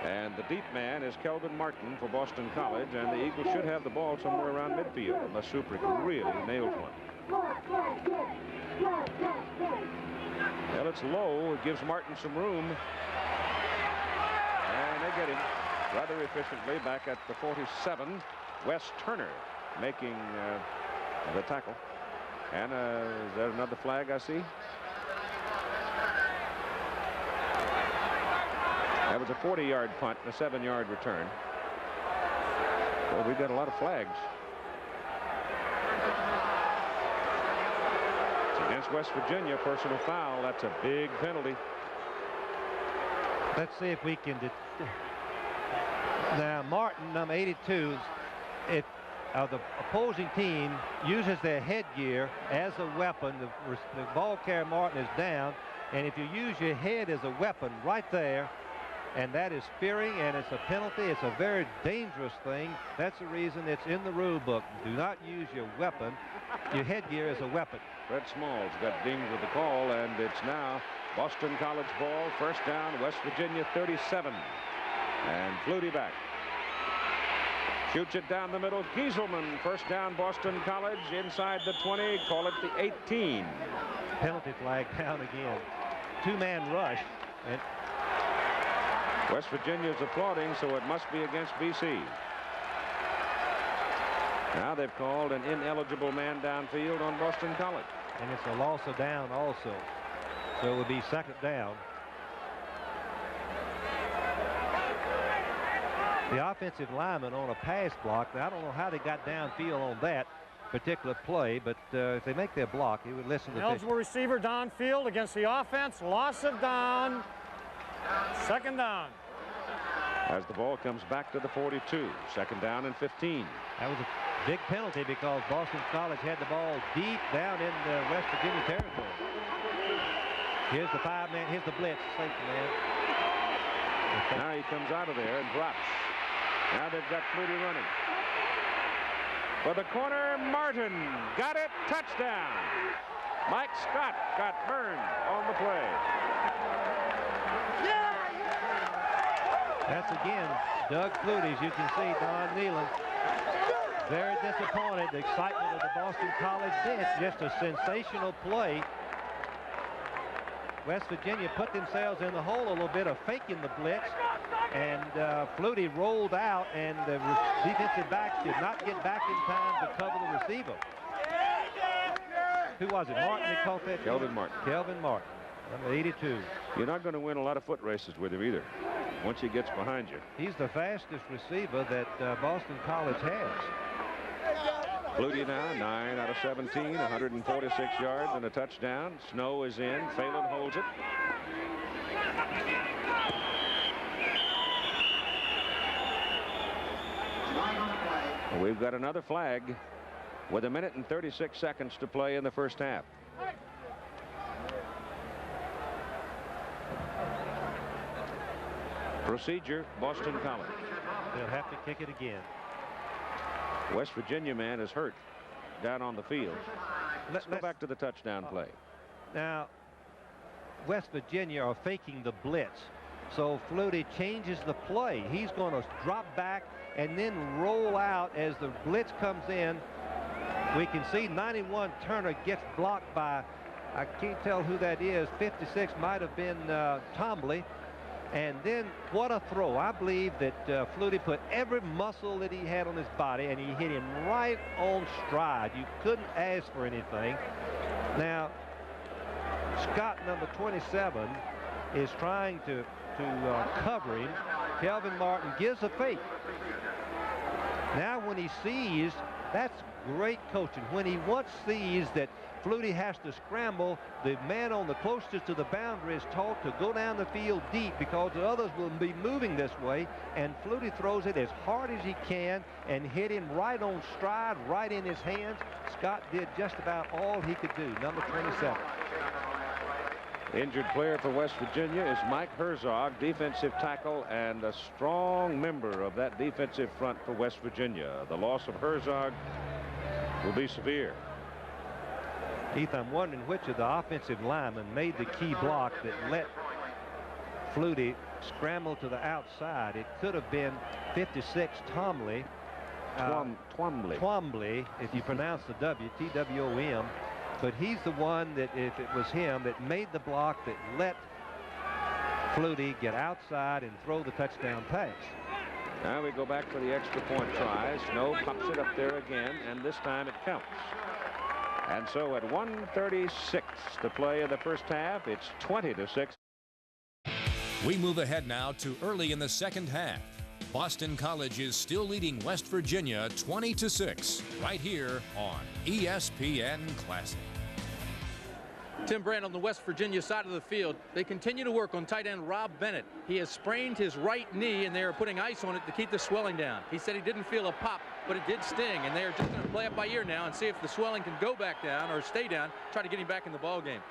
And the deep man is Kelvin Martin for Boston College, and the Eagles should have the ball somewhere around midfield unless Superick really nails one. Well, it's low. It gives Martin some room. And they get him rather efficiently back at the 47. Wes Turner making the tackle. And is that another flag I see? That was a 40-yard punt and a 7-yard return. Well, we've got a lot of flags. It's against West Virginia, personal foul. That's a big penalty. Let's see if we can. Now, Martin, number 82, of the opposing team uses their headgear as a weapon. The ball carrier Martin is down, and if you use your head as a weapon right there, and that is spearing, and it's a penalty. It's a very dangerous thing. That's the reason it's in the rule book. Do not use your weapon, your headgear as a weapon. Fred Smalls got dinged with the call, and it's now Boston College ball. First down, West Virginia 37. And Flutie back. Shoots it down the middle. Gieselman, first down, Boston College, inside the 20, call it the 18. Penalty flag down again. Two-man rush. And West Virginia's applauding, so it must be against BC. Now they've called an ineligible man downfield on Boston College. And it's a loss of down also. So it would be second down. The offensive lineman on a pass block. I don't know how they got downfield on that particular play, but if they make their block, he would listen to the eligible receiver downfield against the offense. Loss of down. Second down. As the ball comes back to the 42. Second down and 15. That was a big penalty because Boston College had the ball deep down in the West Virginia territory. Here's the 5-man. Here's the blitz. Safety man. Now he comes out of there and drops. Now they've got Flutie running. For the corner, Martin got it. Touchdown. Mike Scott got burned on the play. That's again Doug Flutie. As you can see, Don Nealon very disappointed. The excitement of the Boston College bench. Just a sensational play. West Virginia put themselves in the hole a little bit of faking the blitz, and Flutie rolled out, and the defensive backs did not get back in time to cover the receiver. Who was it? Martin that caught that? Kelvin Martin. Kelvin Martin, number 82. You're not going to win a lot of foot races with him either once he gets behind you. He's the fastest receiver that Boston College has. Flutie now, 9 out of 17, 146 yards and a touchdown. Snow is in. Phelan holds it. We've got another flag with 1 minute and 36 seconds to play in the first half. Procedure, Boston College. They'll have to kick it again. West Virginia man is hurt down on the field. Let's go back to the touchdown play. Now, West Virginia are faking the blitz. So Flutie changes the play. He's going to drop back and then roll out as the blitz comes in. We can see 91 Turner gets blocked by, I can't tell who that is. 56 might have been Tomley. And then what a throw. I believe that Flutie put every muscle that he had on his body, and he hit him right on stride. You couldn't ask for anything. Now, Scott, number 27, is trying to cover him. Kelvin Martin gives a fake. Now when he sees, that's great coaching. When he once sees that Flutie has to scramble, the man on the closest to the boundary is taught to go down the field deep because the others will be moving this way, and Flutie throws it as hard as he can and hit him right on stride, right in his hands. Scott did just about all he could do, number 27. The injured player for West Virginia is Mike Herzog, defensive tackle and a strong member of that defensive front for West Virginia. The loss of Herzog will be severe. Heath, I'm wondering which of the offensive linemen made the key block that let Flutie scramble to the outside. It could have been 56 Tomley. Twombly, if you pronounce the W, T-W-O-M. But he's the one that, if it was him, that made the block that let Flutie get outside and throw the touchdown pass. Now we go back for the extra point try. Snow pops it up there again, and this time it counts. And so at 1:36 to play in the first half, it's 20-6. We move ahead now to early in the second half. Boston College is still leading West Virginia 20-6 right here on ESPN Classic. Tim Brand on the West Virginia side of the field. They continue to work on tight end Rob Bennett. He has sprained his right knee, and they are putting ice on it to keep the swelling down. He said he didn't feel a pop, but it did sting, and they are just going to play it by ear now and see if the swelling can go back down or stay down, try to get him back in the ball game.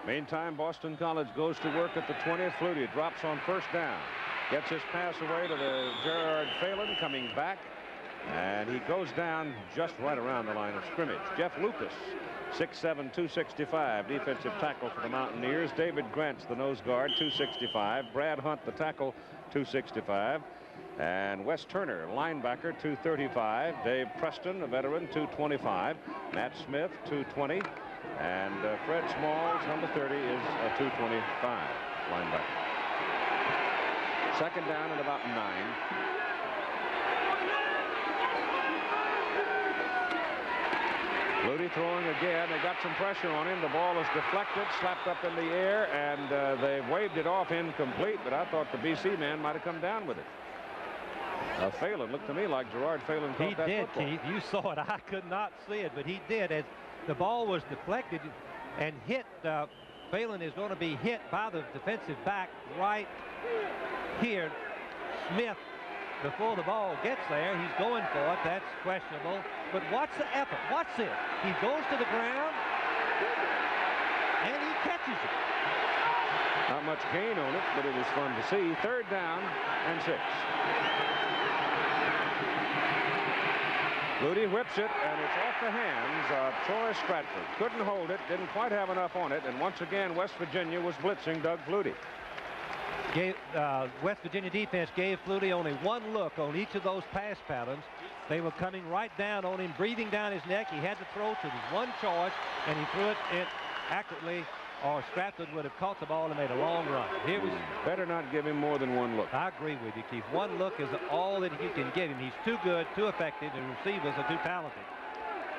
Meantime, Boston College goes to work at the 20th. Flutie drops on first down. Gets his pass away to the Gerard Phelan coming back. And he goes down just right around the line of scrimmage. Jeff Lucas, 6'7", 265, defensive tackle for the Mountaineers. David Grant's the nose guard, 265. Brad Hunt, the tackle, 265. And Wes Turner, linebacker, 235. Dave Preston, a veteran, 225. Matt Smith, 220. And Fred Smalls, number 30, is a 225 linebacker. Second down at about 9. Flutie throwing again. They got some pressure on him. The ball is deflected, slapped up in the air, and they waved it off incomplete, but I thought the BC man might have come down with it. Phelan looked to me like Gerard Phelan caught that football. He did, Keith. You saw it. I could not see it, but he did. As the ball was deflected and hit, Phelan is going to be hit by the defensive back right here. Smith, before the ball gets there, he's going for it. That's questionable. But watch the effort. Watch this. He goes to the ground, and he catches it. Not much gain on it, but it was fun to see. Third down and 6. Flutie whips it, and it's off the hands of Troy Stratford. Couldn't hold it, didn't quite have enough on it, and once again, West Virginia was blitzing Doug Flutie. West Virginia defense gave Flutie only one look on each of those pass patterns. They were coming right down on him, breathing down his neck. He had to throw to his one choice, and he threw it accurately, or Stratford would have caught the ball and made a long run. Here was better not give him more than one look. I agree with you, Keith. One look is all that you can give him. He's too good, too effective, and receivers are too talented.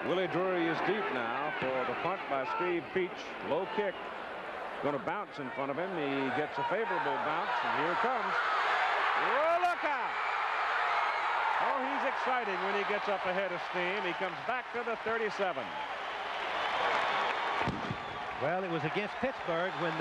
Willie Drury is deep now for the punt by Steve Peach. Low kick. Going to bounce in front of him. He gets a favorable bounce, and here it comes. Oh, look out! Oh, he's exciting when he gets up ahead of steam. He comes back to the 37. Well, it was against Pittsburgh when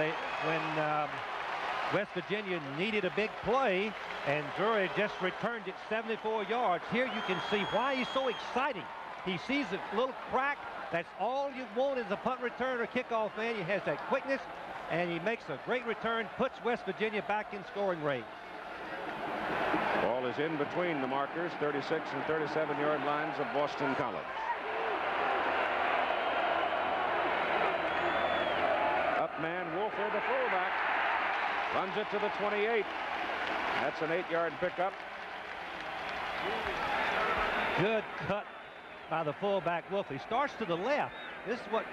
West Virginia needed a big play, and Drury just returned it 74 yards. Here you can see why he's so exciting. He sees a little crack. That's all you want as a punt return or kickoff man. He has that quickness, and he makes a great return, puts West Virginia back in scoring range. Ball is in between the markers, 36 and 37-yard lines of Boston College. Up man Wolfer, the fullback, runs it to the 28. That's an 8-yard pickup. Good cut by the fullback Wolf. He starts to the left. This is what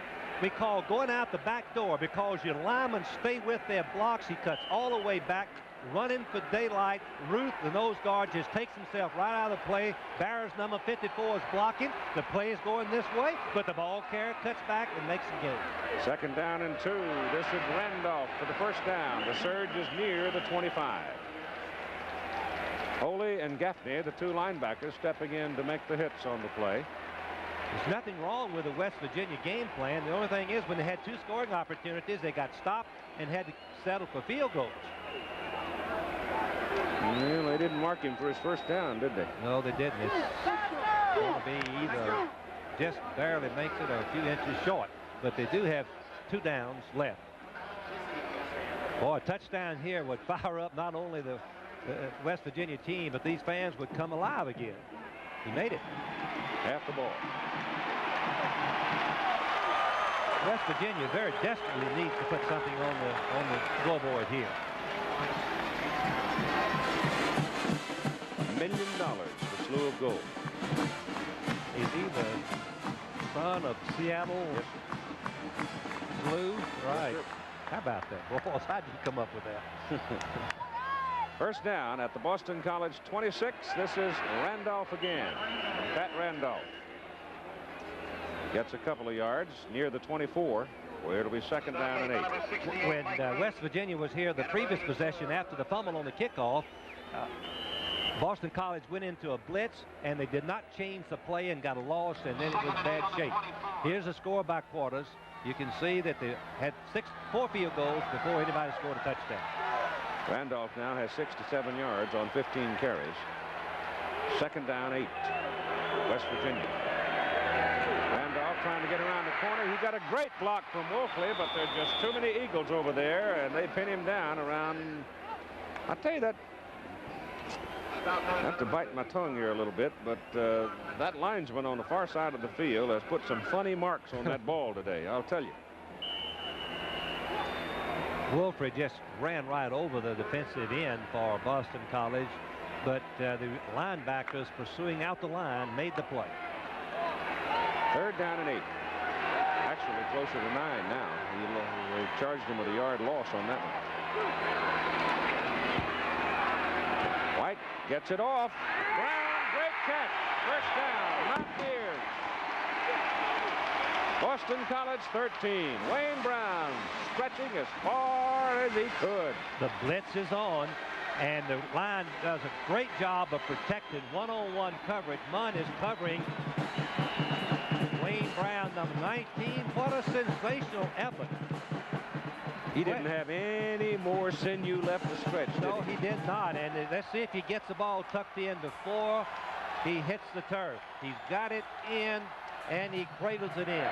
we call going out the back door, because your linemen stay with their blocks. He cuts all the way back, running for daylight. Ruth, the nose guard, just takes himself right out of the play. Barr's number 54 is blocking. The play is going this way, but the ball carrier cuts back and makes the game. Second down and 2. This is Randolph for the first down. The surge is near the 25. Holy and Gaffney, the two linebackers, stepping in to make the hits on the play. There's nothing wrong with the West Virginia game plan. The only thing is, when they had two scoring opportunities, they got stopped and had to settle for field goals. Well, they didn't mark him for his first down, did they? No, they didn't. It's going to be either just barely makes it or a few inches short. But they do have 2 downs left. Boy, a touchdown here would fire up not only the West Virginia team, but these fans would come alive again. He made it. Half the ball. West Virginia very desperately needs to put something on the scoreboard here. $1 million, the slew of gold. Is he the son of Seattle? Yes, Blue? Right. Yes, how about that, boys? How did you come up with that? First down at the Boston College 26. This is Randolph again. Pat Randolph gets a couple of yards near the 24, where it'll be second down and 8. When West Virginia was here the previous possession after the fumble on the kickoff, Boston College went into a blitz, and they did not change the play and got a loss, and then it was bad shape. Here's a score by quarters. you can see that they had 4 field goals before anybody scored a touchdown. Randolph now has 67 yards on 15 carries. Second down, 8. West Virginia. Randolph trying to get around the corner. He got a great block from Wolfley, but there's just too many Eagles over there, and they pin him down around. I'll tell you that. I have to bite my tongue here a little bit, but that linesman on the far side of the field has put some funny marks on that ball today, I'll tell you. Wolfrey just ran right over the defensive end for Boston College, but the linebackers pursuing out the line made the play. Third down and 8. Actually closer to 9 now. He charged him with a yard loss on that one. White gets it off. Brown, great catch. First down, Mountaineers. Boston College 13. Wayne Brown stretching as far as he could. The blitz is on, and the line does a great job of protecting one-on-one coverage. Munn is covering Wayne Brown, number 19. What a sensational effort. He didn't have any more sinew left to stretch. No, he did not. And let's see if he gets the ball tucked in before he hits the turf. He's got it in, and he cradles it in.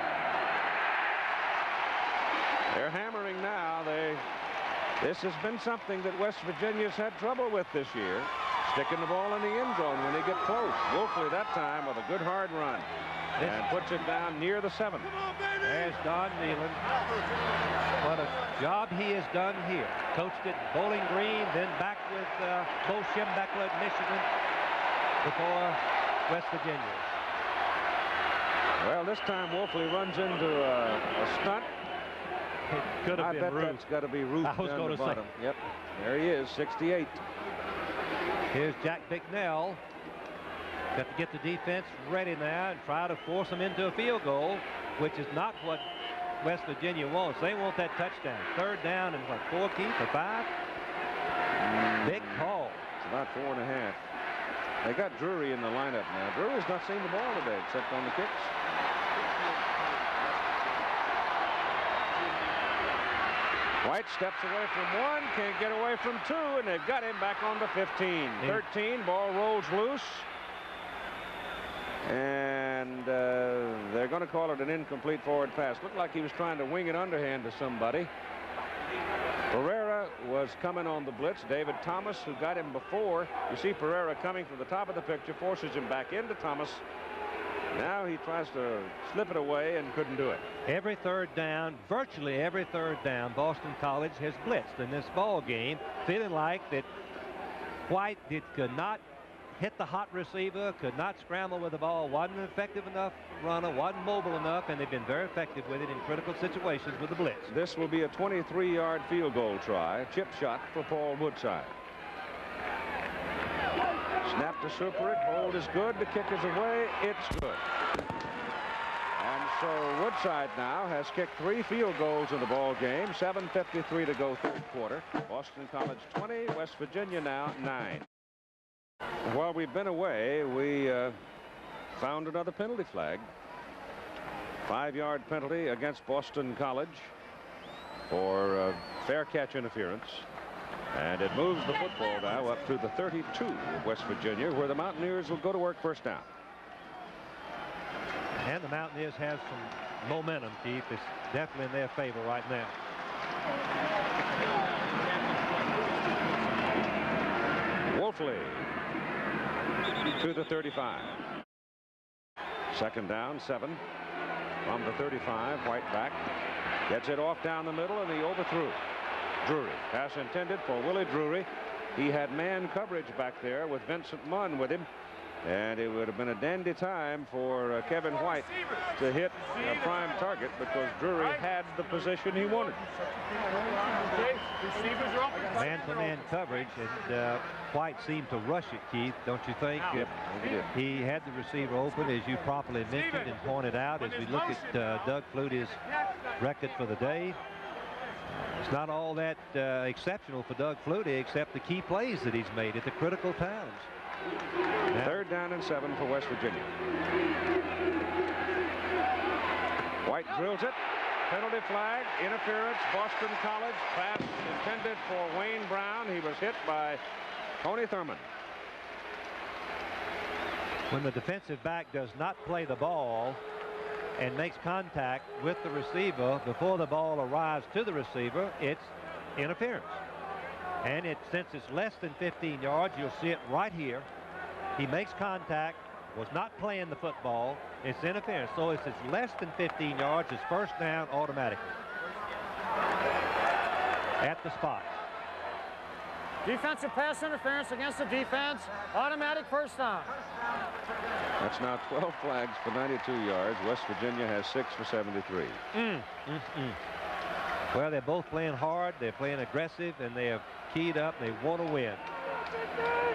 They're hammering now. This has been something that West Virginia's had trouble with this year. Sticking the ball in the end zone when they get close. Wolfley that time with a good hard run. And puts it down near the 7. There's Don Nealon. What a job he has done here. Coached at Bowling Green, then back with Bo Schembechler at Michigan before West Virginia. Well, this time Wolfley runs into a stunt. It could have been I bet Ruth. that's got to be Ruth. I was going to say. Yep, there he is, 68. Here's Jack Bicknell. Got to get the defense ready now and try to force them into a field goal, which is not what West Virginia wants. They want that touchdown. Third down and what, 4 Keith or 5? Big call. It's about 4.5. They got Drury in the lineup now. Drury's not seen the ball today except on the kicks. White steps away from 1, can't get away from 2, and they've got him back on to 15. 13, ball rolls loose. And they're going to call it an incomplete forward pass. Looked like he was trying to wing it underhand to somebody. Pereira was coming on the blitz. David Thomas, who got him before. You see Pereira coming from the top of the picture, forces him back into Thomas. Now he tries to slip it away and couldn't do it. Every third down, virtually every third down, Boston College has blitzed in this ball game, feeling like that White could not hit the hot receiver, could not scramble with the ball, wasn't an effective enough runner, wasn't mobile enough, and they've been very effective with it in critical situations with the blitz. This will be a 23-yard field goal try. Chip shot for Paul Woodside. Snap to Super. Hold is good. The kick is away. It's good. And so Woodside now has kicked 3 field goals in the ball game. 7:53 to go, third quarter. Boston College 20, West Virginia now 9. While we've been away, we found another penalty flag. 5-yard penalty against Boston College for fair catch interference. And it moves the football now up to the 32 of West Virginia, where the Mountaineers will go to work first down. And the Mountaineers have some momentum, Keith. It's definitely in their favor right now. Wolfley to the 35. Second down, 7 from the 35. White back, gets it off down the middle, and he overthrew Drury. Pass intended for Willie Drury. He had man coverage back there with Vincent Munn with him, and it would have been a dandy time for Kevin White to hit a prime target because Drury had the position he wanted. Man-to-man coverage, and White seemed to rush it, Keith, don't you think? Yep, he did. He had the receiver open, as you properly mentioned and pointed out, as we look at Doug Flutie's record for the day. It's not all that exceptional for Doug Flutie, except the key plays that he's made at the critical times. Now, third down and 7 for West Virginia. White drills it. Penalty flag, interference, Boston College. Pass intended for Wayne Brown. He was hit by Tony Thurman. When the defensive back does not play the ball and makes contact with the receiver before the ball arrives to the receiver, it's interference. And since it's less than 15 yards, you'll see it right here. He makes contact, was not playing the football. It's interference. So if it's less than 15 yards, it's first down automatically at the spot. Defensive pass interference against the defense. Automatic first down. That's now 12 flags for 92 yards. West Virginia has 6 for 73. Well, they're both playing hard. They're playing aggressive, and they have keyed up. They want to win.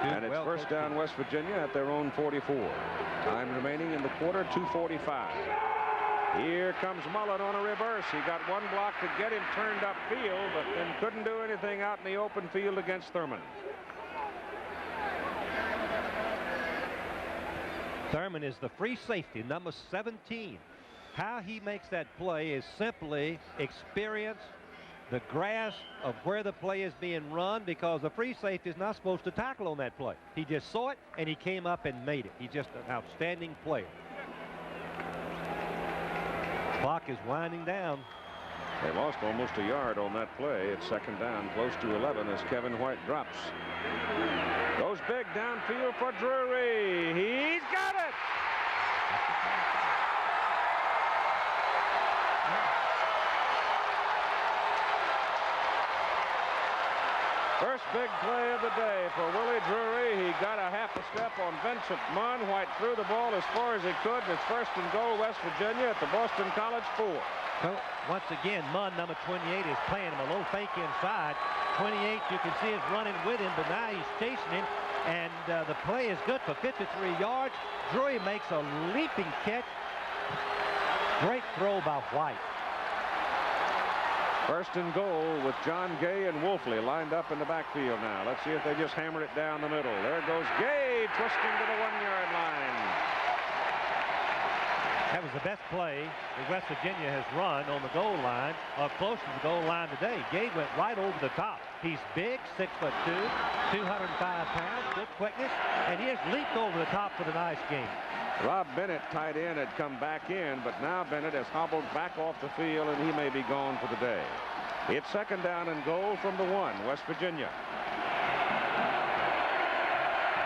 And it's first down West Virginia at their own 44. Time remaining in the quarter, 2:45. Here comes Mullen on a reverse. He got one block to get him turned upfield, but then couldn't do anything out in the open field against Thurman. Thurman is the free safety, number 17. How he makes that play is simply experience, the grasp of where the play is being run, because the free safety is not supposed to tackle on that play. He just saw it, and he came up and made it. He's just an outstanding player. Clock is winding down. They lost almost a yard on that play. It's second down, close to 11 as Kevin White drops. Goes big downfield for Drury. He's got it! First big play of the day for Willie Drury. He got a half a step on Vincent Munn. White threw the ball as far as he could. It's first and goal, West Virginia at the Boston College 4. Well, once again, Munn, number 28, is playing him a little fake inside. 28, you can see, is running with him, but now he's chasing him, and the play is good for 53 yards. Drury makes a leaping catch. Great throw by White. First and goal with John Gay and Wolfley lined up in the backfield now. Let's see if they just hammer it down the middle. There goes Gay, twisting to the 1-yard line. That was the best play that West Virginia has run on the goal line, or close to the goal line today. Gay went right over the top. He's big, 6'2", 205 pounds, good quickness, and he has leaped over the top for the nice game. Rob Bennett, tight end, had come back in, but now Bennett has hobbled back off the field, and he may be gone for the day. It's second down and goal from the 1, West Virginia.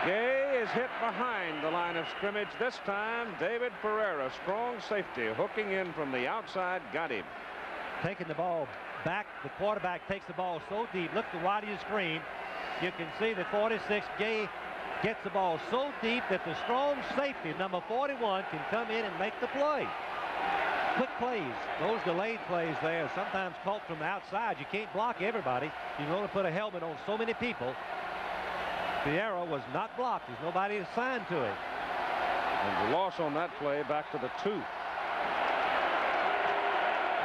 Gay is hit behind the line of scrimmage. This time, David Pereira, strong safety, hooking in from the outside, got him. Taking the ball back, the quarterback takes the ball so deep. Look to the wide of your screen. You can see that 46, Gay gets the ball so deep that the strong safety, number 41, can come in and make the play. Quick plays, those delayed plays there, sometimes caught from the outside. You can't block everybody. You can only put a helmet on so many people. Pereira was not blocked. There's nobody assigned to him. And the loss on that play back to the 2.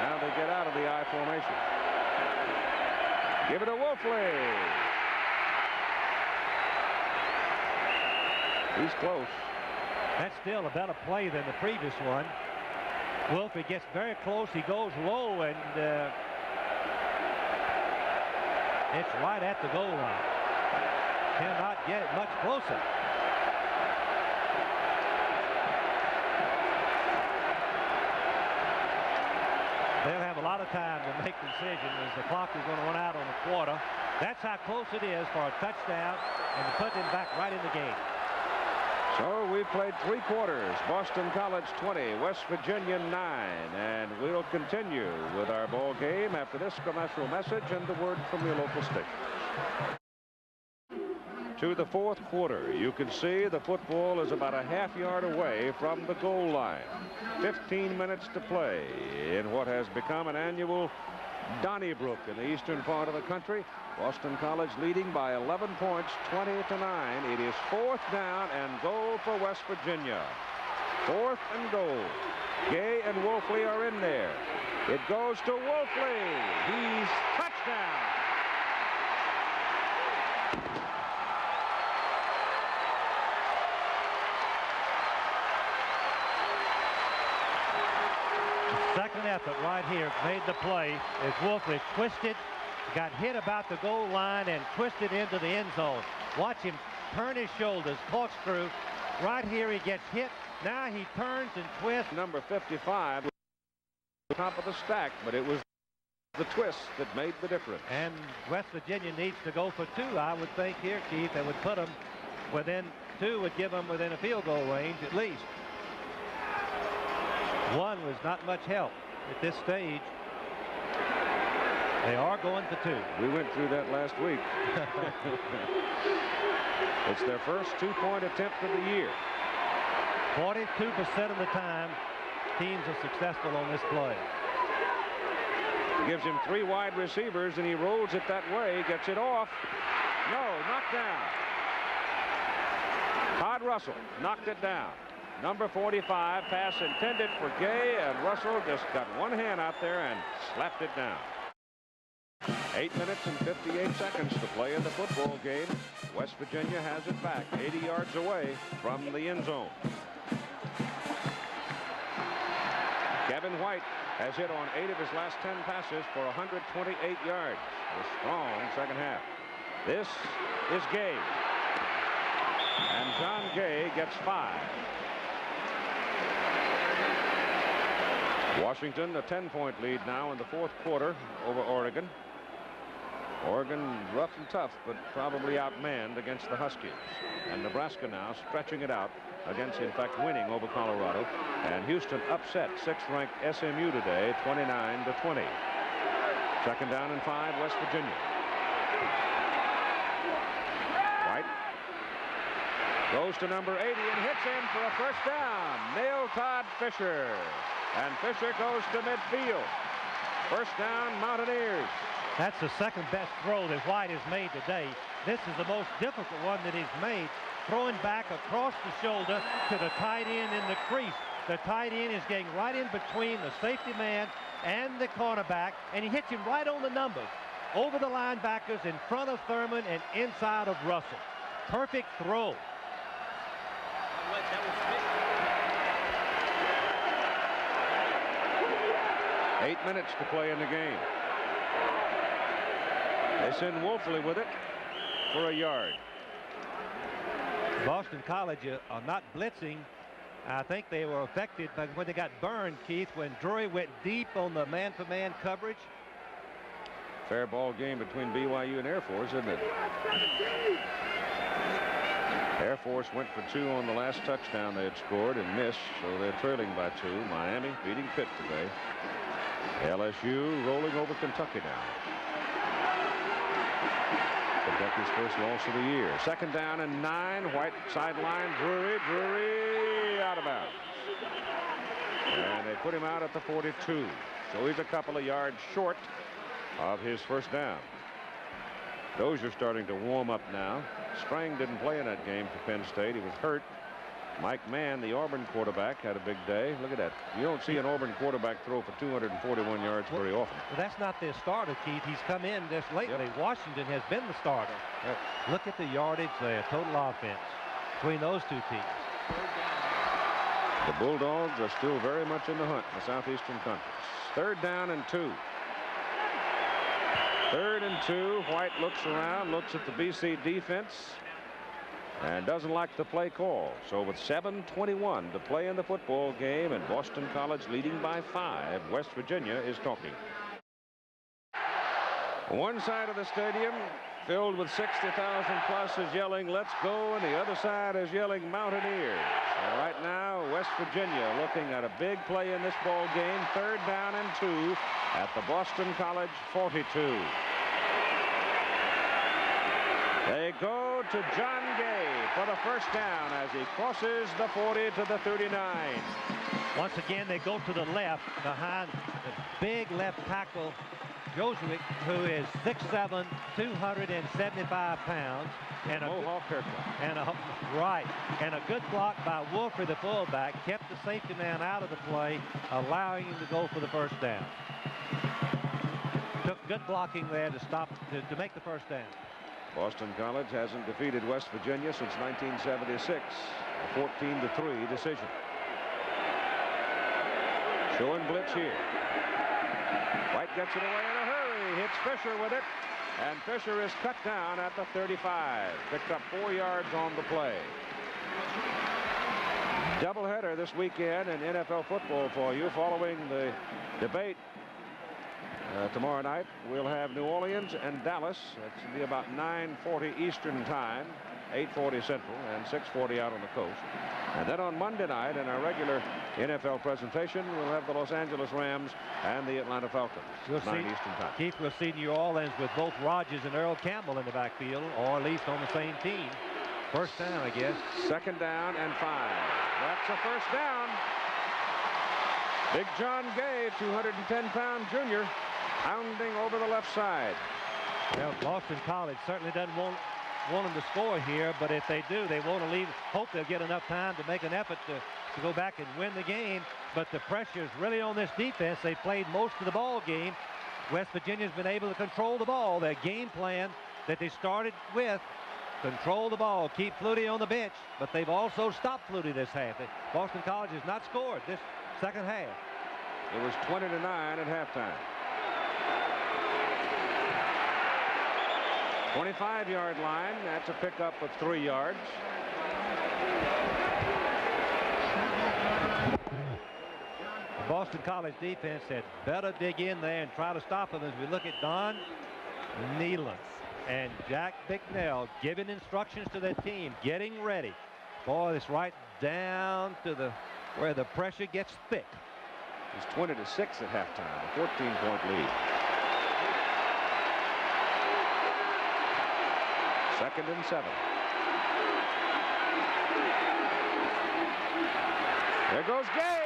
Now they get out of the I formation. Give it to Wolfley. He's close. That's still a better play than the previous one. Wolfley gets very close. He goes low, and it's right at the goal line. Cannot get it much closer. They'll have a lot of time to make decisions as the clock is going to run out on the quarter. That's how close it is for a touchdown and to put them back right in the game. So we've played 3 quarters. Boston College 20, West Virginia 9, and we'll continue with our ball game after this commercial message and the word from your local station. To the 4th quarter, you can see the football is about a half-yard away from the goal line. 15 minutes to play in what has become an annual Donnybrook in the eastern part of the country. Boston College leading by 11 points, 20-9. It is 4th down and goal for West Virginia. 4th and goal. Gay and Wolfley are in there. It goes to Wolfley. He's touchdown. effort right here made the play as Wolfley twisted, got hit about the goal line and twisted into the end zone. Watch him turn his shoulders, corkscrew. Right here he gets hit. Now he turns and twists. Number 55, top of the stack, but it was the twist that made the difference. And West Virginia needs to go for two, I would think here, Keith. That would put them within two, would give them within a field goal range at least. One was not much help at this stage. They are going for two. We went through that last week. It's their first two-point attempt of the year. 42% of the time, teams are successful on this play. Gives him three wide receivers, and he rolls it that way, gets it off. No, knocked down. Todd Russell knocked it down. Number 45, pass intended for Gay, and Russell just got one hand out there and slapped it down. 8 minutes and 58 seconds to play in the football game. West Virginia has it back 80 yards away from the end zone. Kevin White has hit on 8 of his last 10 passes for 128 yards. A strong second half. This is Gay. And John Gay gets 5. Washington, a 10-point lead now in the fourth quarter over Oregon. Oregon rough and tough, but probably outmanned against the Huskies. And Nebraska now stretching it out against, in fact, winning over Colorado. And Houston upset 6th-ranked SMU today, 29-20. Second down and 5, West Virginia. White goes to number 80 and hits him for a first down. Nailed Todd Fisher. And Fisher goes to midfield. First down, Mountaineers. That's the second best throw that White has made today. This is the most difficult one that he's made. Throwing back across the shoulder to the tight end in the crease. The tight end is getting right in between the safety man and the cornerback, and he hits him right on the numbers. Over the linebackers, in front of Thurman and inside of Russell. Perfect throw. 8 minutes to play in the game. They send Wolfley with it for a yard. Boston College are not blitzing. I think they were affected by when they got burned, Keith, when Drury went deep on the man-for-man coverage. Fair ball game between BYU and Air Force, isn't it? Air Force went for 2 on the last touchdown they had scored and missed, so they're trailing by 2. Miami beating Pitt today. LSU rolling over Kentucky now. Kentucky's first loss of the year. Second down and 9. White sideline. Drury out of bounds. And they put him out at the 42. So he's a couple of yards short of his first down. Dozier starting to warm up now. Strang didn't play in that game for Penn State. He was hurt. Mike Mann, the Auburn quarterback, had a big day. Look at that. You don't see an Auburn quarterback throw for 241 yards very often. Well, that's not their starter, Keith. He's come in just lately. Yep. Washington has been the starter. Yep. Look at the yardage there, total offense between those two teams. The Bulldogs are still very much in the hunt in the Southeastern Conference. Third down and 2. Third and 2. White looks around, looks at the BC defense, and doesn't like the play call. So with 7:21 to play in the football game and Boston College leading by 5, West Virginia is talking. One side of the stadium filled with 60,000 plus is yelling, "Let's go," and the other side is yelling, "Mountaineers." And right now, West Virginia looking at a big play in this ball game. Third down and 2 at the Boston College 42. They go to John Gay for the first down as he crosses the 40 to the 39. Once again, they go to the left behind the big left tackle, Joswick, who is 6'7", 275 pounds. And Mohawk haircut. And a good block by Wolfrey, the fullback, kept the safety man out of the play, allowing him to go for the first down. Took good blocking there to stop, to make the first down. Boston College hasn't defeated West Virginia since 1976, a 14-3 decision. Showing blitz here. White gets it away in a hurry. Hits Fisher with it. And Fisher is cut down at the 35. Picked up 4 yards on the play. Doubleheader this weekend in NFL football for you. Following the debate tomorrow night, we'll have New Orleans and Dallas. That's going to be about 9:40 Eastern time, 8:40 Central, and 6:40 out on the coast. And then on Monday night, in our regular NFL presentation, we'll have the Los Angeles Rams and the Atlanta Falcons. 9 Eastern time. Keith, we'll see New Orleans with both Rodgers and Earl Campbell in the backfield, or at least on the same team. First down, I guess. 2nd down and 5. That's a first down. Big John Gay, 210-pound junior, pounding over the left side. Well, Boston College certainly doesn't want them to score here, but if they do, they want to leave. Hope they'll get enough time to make an effort to go back and win the game. But the pressure is really on this defense. They played most of the ball game. West Virginia's been able to control the ball. Their game plan that they started with, control the ball, keep Flutie on the bench, but they've also stopped Flutie this half. Boston College has not scored this second half. It was 20-9 at halftime. 25-yard line. That's a pickup of 3 yards. The Boston College defense had better dig in there and try to stop them. As we look at Don Nealon and Jack Bicknell giving instructions to their team, getting ready. Boy, it's right down to where the pressure gets thick. It's 20-6 at halftime, a 14-point lead. 2nd and 7. There goes Gay.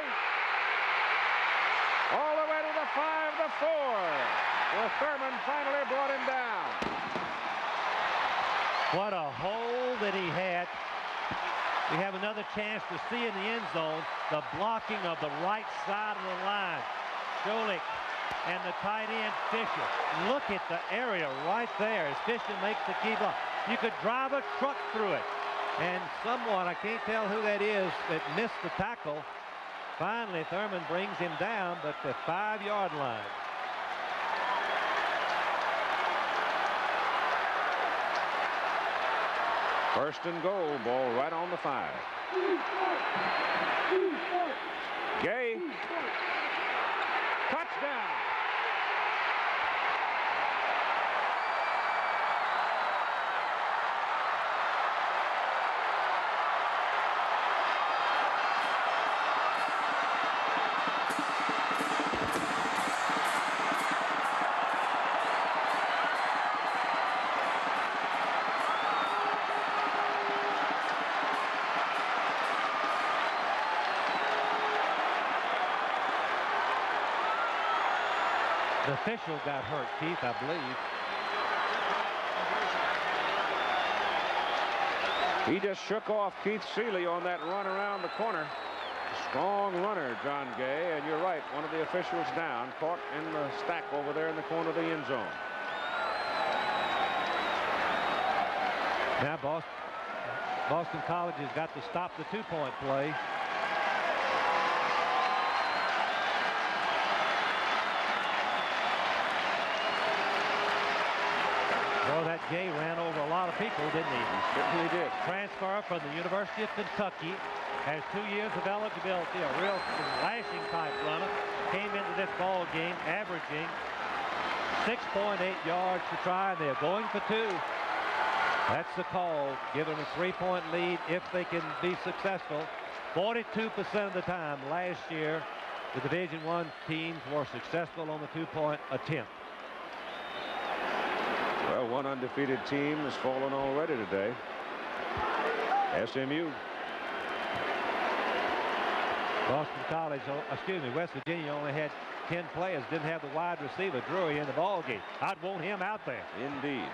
All the way to the 5, the 4. Where Thurman finally brought him down. What a hole that he had. We have another chance to see in the end zone the blocking of the right side of the line. Scholich and the tight end Fisher. Look at the area right there as Fisher makes the key block. You could drive a truck through it. And someone, I can't tell who that is, that missed the tackle. Finally, Thurman brings him down, but the 5-yard line. First and goal, ball right on the 5. Gay. Touchdown. The official got hurt, Keith, I believe. He just shook off Keith Seeley on that run around the corner. Strong runner, John Gay, and you're right, one of the officials down, caught in the stack over there in the corner of the end zone. Now Boston College has got to stop the 2-point play. Well, that Gay ran over a lot of people, didn't he? He certainly did. Transfer from the University of Kentucky. Has 2 years of eligibility. A real flashing type runner. Came into this ball game averaging 6.8 yards to try, and they're going for 2. That's the call. Give them a 3-point lead if they can be successful. 42% of the time last year, the Division I teams were successful on the 2-point attempt. Well, one undefeated team has fallen already today. SMU. West Virginia only had 10 players, didn't have the wide receiver, Drury, in the ball game. I'd want him out there. Indeed.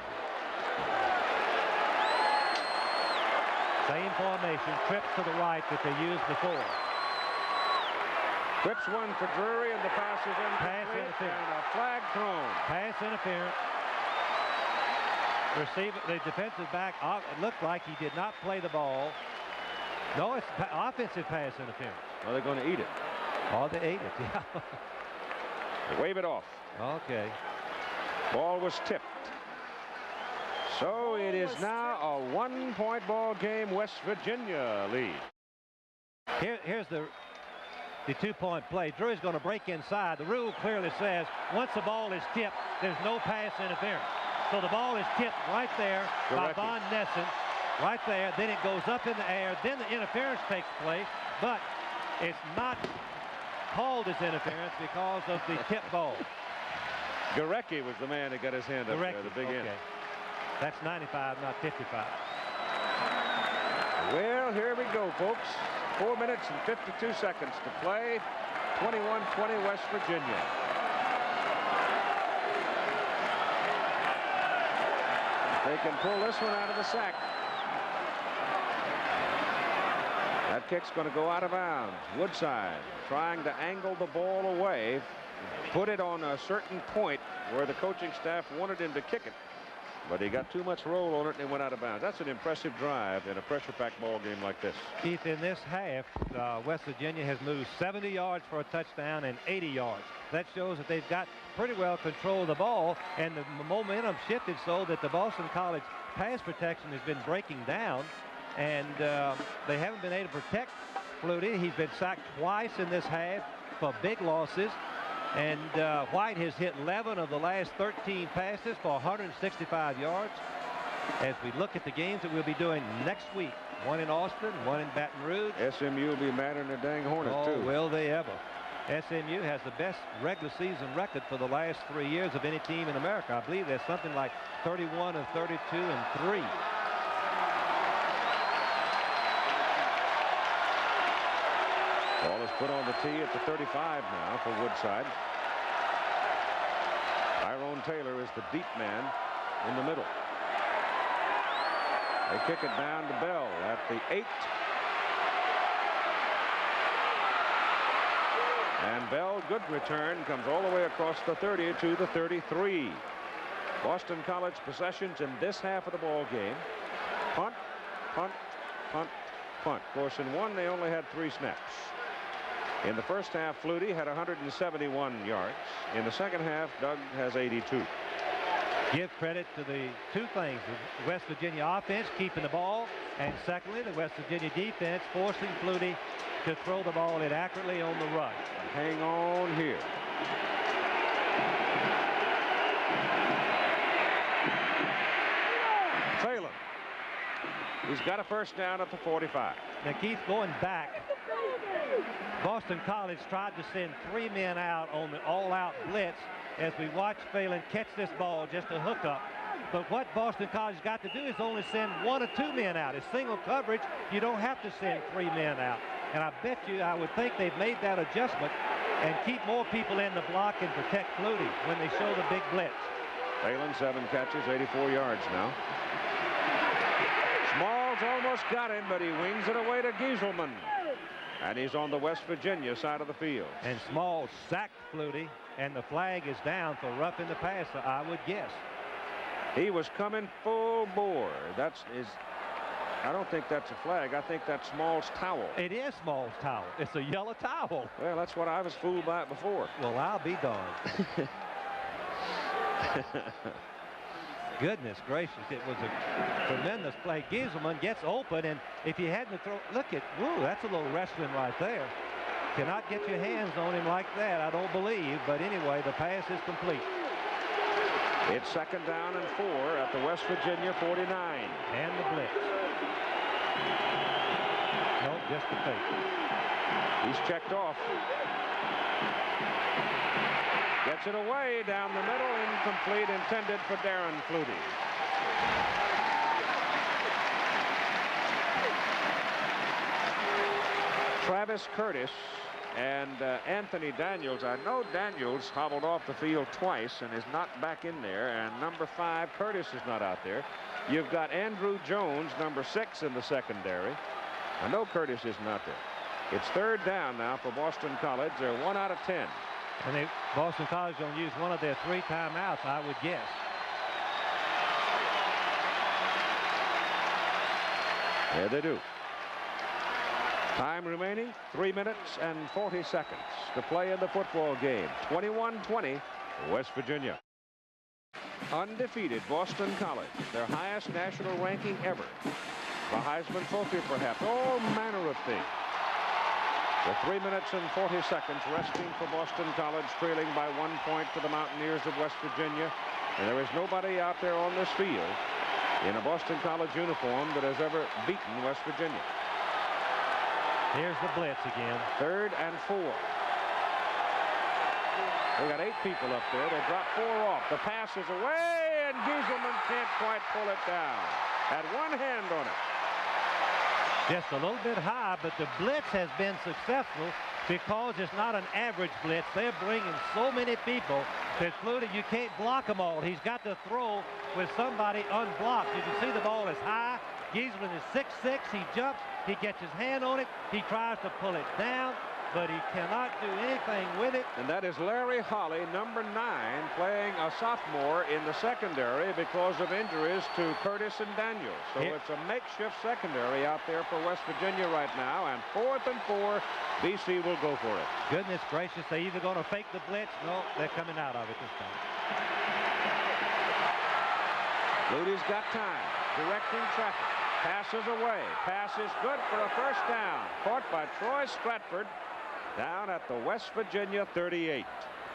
Same formation, trips to the right that they used before. Trips one for Drury, and the pass is in. Pass interference. And a flag thrown. Pass interference. The defensive back, it looked like he did not play the ball. No, it's offensive pass interference. Are they going to eat it? Oh, they ate it, yeah. Wave it off. Okay. Ball was tipped. So it is now a 1-point ball game. West Virginia lead. Here's the 2-point play. Drury's going to break inside. The rule clearly says once the ball is tipped, there's no pass interference. So the ball is tipped right there by Von Nessen, right there. Then it goes up in the air. Then the interference takes place, but it's not called as interference because of the tip ball. Gurecki was the man that got his hand up there, the big end. That's 95, not 55. Well, here we go, folks. 4 minutes and 52 seconds to play. 21-20 West Virginia. They can pull this one out of the sack. That kick's going to go out of bounds. Woodside trying to angle the ball away, put it on a certain point where the coaching staff wanted him to kick it. But he got too much roll on it and it went out of bounds. That's an impressive drive in a pressure-packed ball game like this. Keith, in this half, West Virginia has moved 70 yards for a touchdown and 80 yards. That shows that they've got pretty well control of the ball, and the momentum shifted so that the Boston College pass protection has been breaking down, and they haven't been able to protect Flutie. He's been sacked twice in this half for big losses. And White has hit 11 of the last 13 passes for 165 yards. As we look at the games that we'll be doing next week, one in Austin, one in Baton Rouge. SMU will be mad in the dang Hornets, too. Will they ever. SMU has the best regular season record for the last 3 years of any team in America. I believe there's something like 31 and 32 and 3. Ball is put on the tee at the 35 now for Woodside. Tyrone Taylor is the deep man in the middle. They kick it down to Bell at the 8. And Bell, good return, comes all the way across the 30 to the 33. Boston College possessions in this half of the ball game. Punt, punt, punt, punt. Of course, in one, they only had 3 snaps. In the first half, Flutie had 171 yards. In the second half, Doug has 82. Give credit to the 2 things: the West Virginia offense keeping the ball, and secondly, the West Virginia defense forcing Flutie to throw the ball inaccurately on the run. Hang on here. Taylor. He's got a first down at the 45. Now, Keith, going back, Boston College tried to send 3 men out on the all-out blitz as we watch Phelan catch this ball, just a hookup. But what Boston College got to do is only send 1 or 2 men out. It's single coverage. You don't have to send 3 men out. And I bet you, I would think they've made that adjustment and keep more people in the block and protect Flutie when they show the big blitz. Phelan, 7 catches, 84 yards now. Smalls almost got him, but he wings it away to Gieselman. And he's on the West Virginia side of the field. And Smalls sacked Flutie, and the flag is down for roughing the passer, I would guess. He was coming full bore. I don't think that's a flag. I think that's Small's towel. It is Small's towel. It's a yellow towel. Well, that's what I was fooled by before. Well, I'll be darned. Goodness gracious, it was a tremendous play. Gieselman gets open, and if you hadn't thrown, look at, whoa, that's a little wrestling right there. Cannot get your hands on him like that, I don't believe. But anyway, the pass is complete. It's 2nd down and 4 at the West Virginia 49. And the blitz. No, just the fake. He's checked off. Gets it away down the middle, incomplete, intended for Darren Flutie. Travis Curtis and Anthony Daniels. I know Daniels hobbled off the field twice and is not back in there, and number 5 Curtis is not out there. You've got Andrew Jones, number 6, in the secondary. I know Curtis isn't out there. It's 3rd down now for Boston College. They're 1 out of 10. And Boston College going to use one of their 3 timeouts, I would guess. Yeah, they do. Time remaining 3 minutes and 40 seconds to play in the football game. 21-20 West Virginia. Undefeated Boston College, their highest national ranking ever. The Heisman Trophy, perhaps. All manner of things. The 3 minutes and 40 seconds resting for Boston College, trailing by 1 point to the Mountaineers of West Virginia. And there is nobody out there on this field in a Boston College uniform that has ever beaten West Virginia. Here's the blitz again. 3rd and 4. We got 8 people up there. They drop 4 off. The pass is away, and Gieselman can't quite pull it down. Had one hand on it. Just a little bit high, but the blitz has been successful because it's not an average blitz. They're bringing so many people that Flutie, you can't block them all. He's got to throw with somebody unblocked. You can see the ball is high. Gieselman is 6'6". He jumps. He gets his hand on it. He tries to pull it down, but he cannot do anything with it. And that is Larry Holly, number 9, playing a sophomore in the secondary because of injuries to Curtis and Daniels. So it's a makeshift secondary out there for West Virginia right now. And 4th and 4, BC will go for it. Goodness gracious, they're either going to fake the blitz. No, they're coming out of it this time. Flutie's got time, directing traffic. Passes away. Pass is good for a first down. Caught by Troy Stratford down at the West Virginia 38.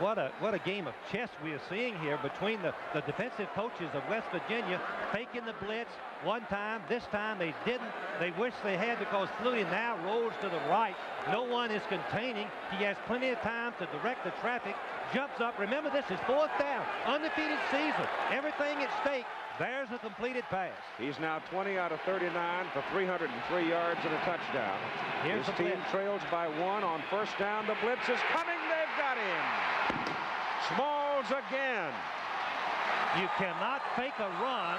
What a game of chess we are seeing here between the defensive coaches of West Virginia, faking the blitz one time. This time they didn't. They wish they had, because Flutie now rolls to the right. No one is containing. He has plenty of time to direct the traffic. Jumps up. Remember, this is 4th down. Undefeated season. Everything at stake. There's a completed pass. He's now 20 out of 39 for 303 yards and a touchdown. His team trails by 1 on first down. The blitz is coming. They've got him. Smalls again. You cannot fake a run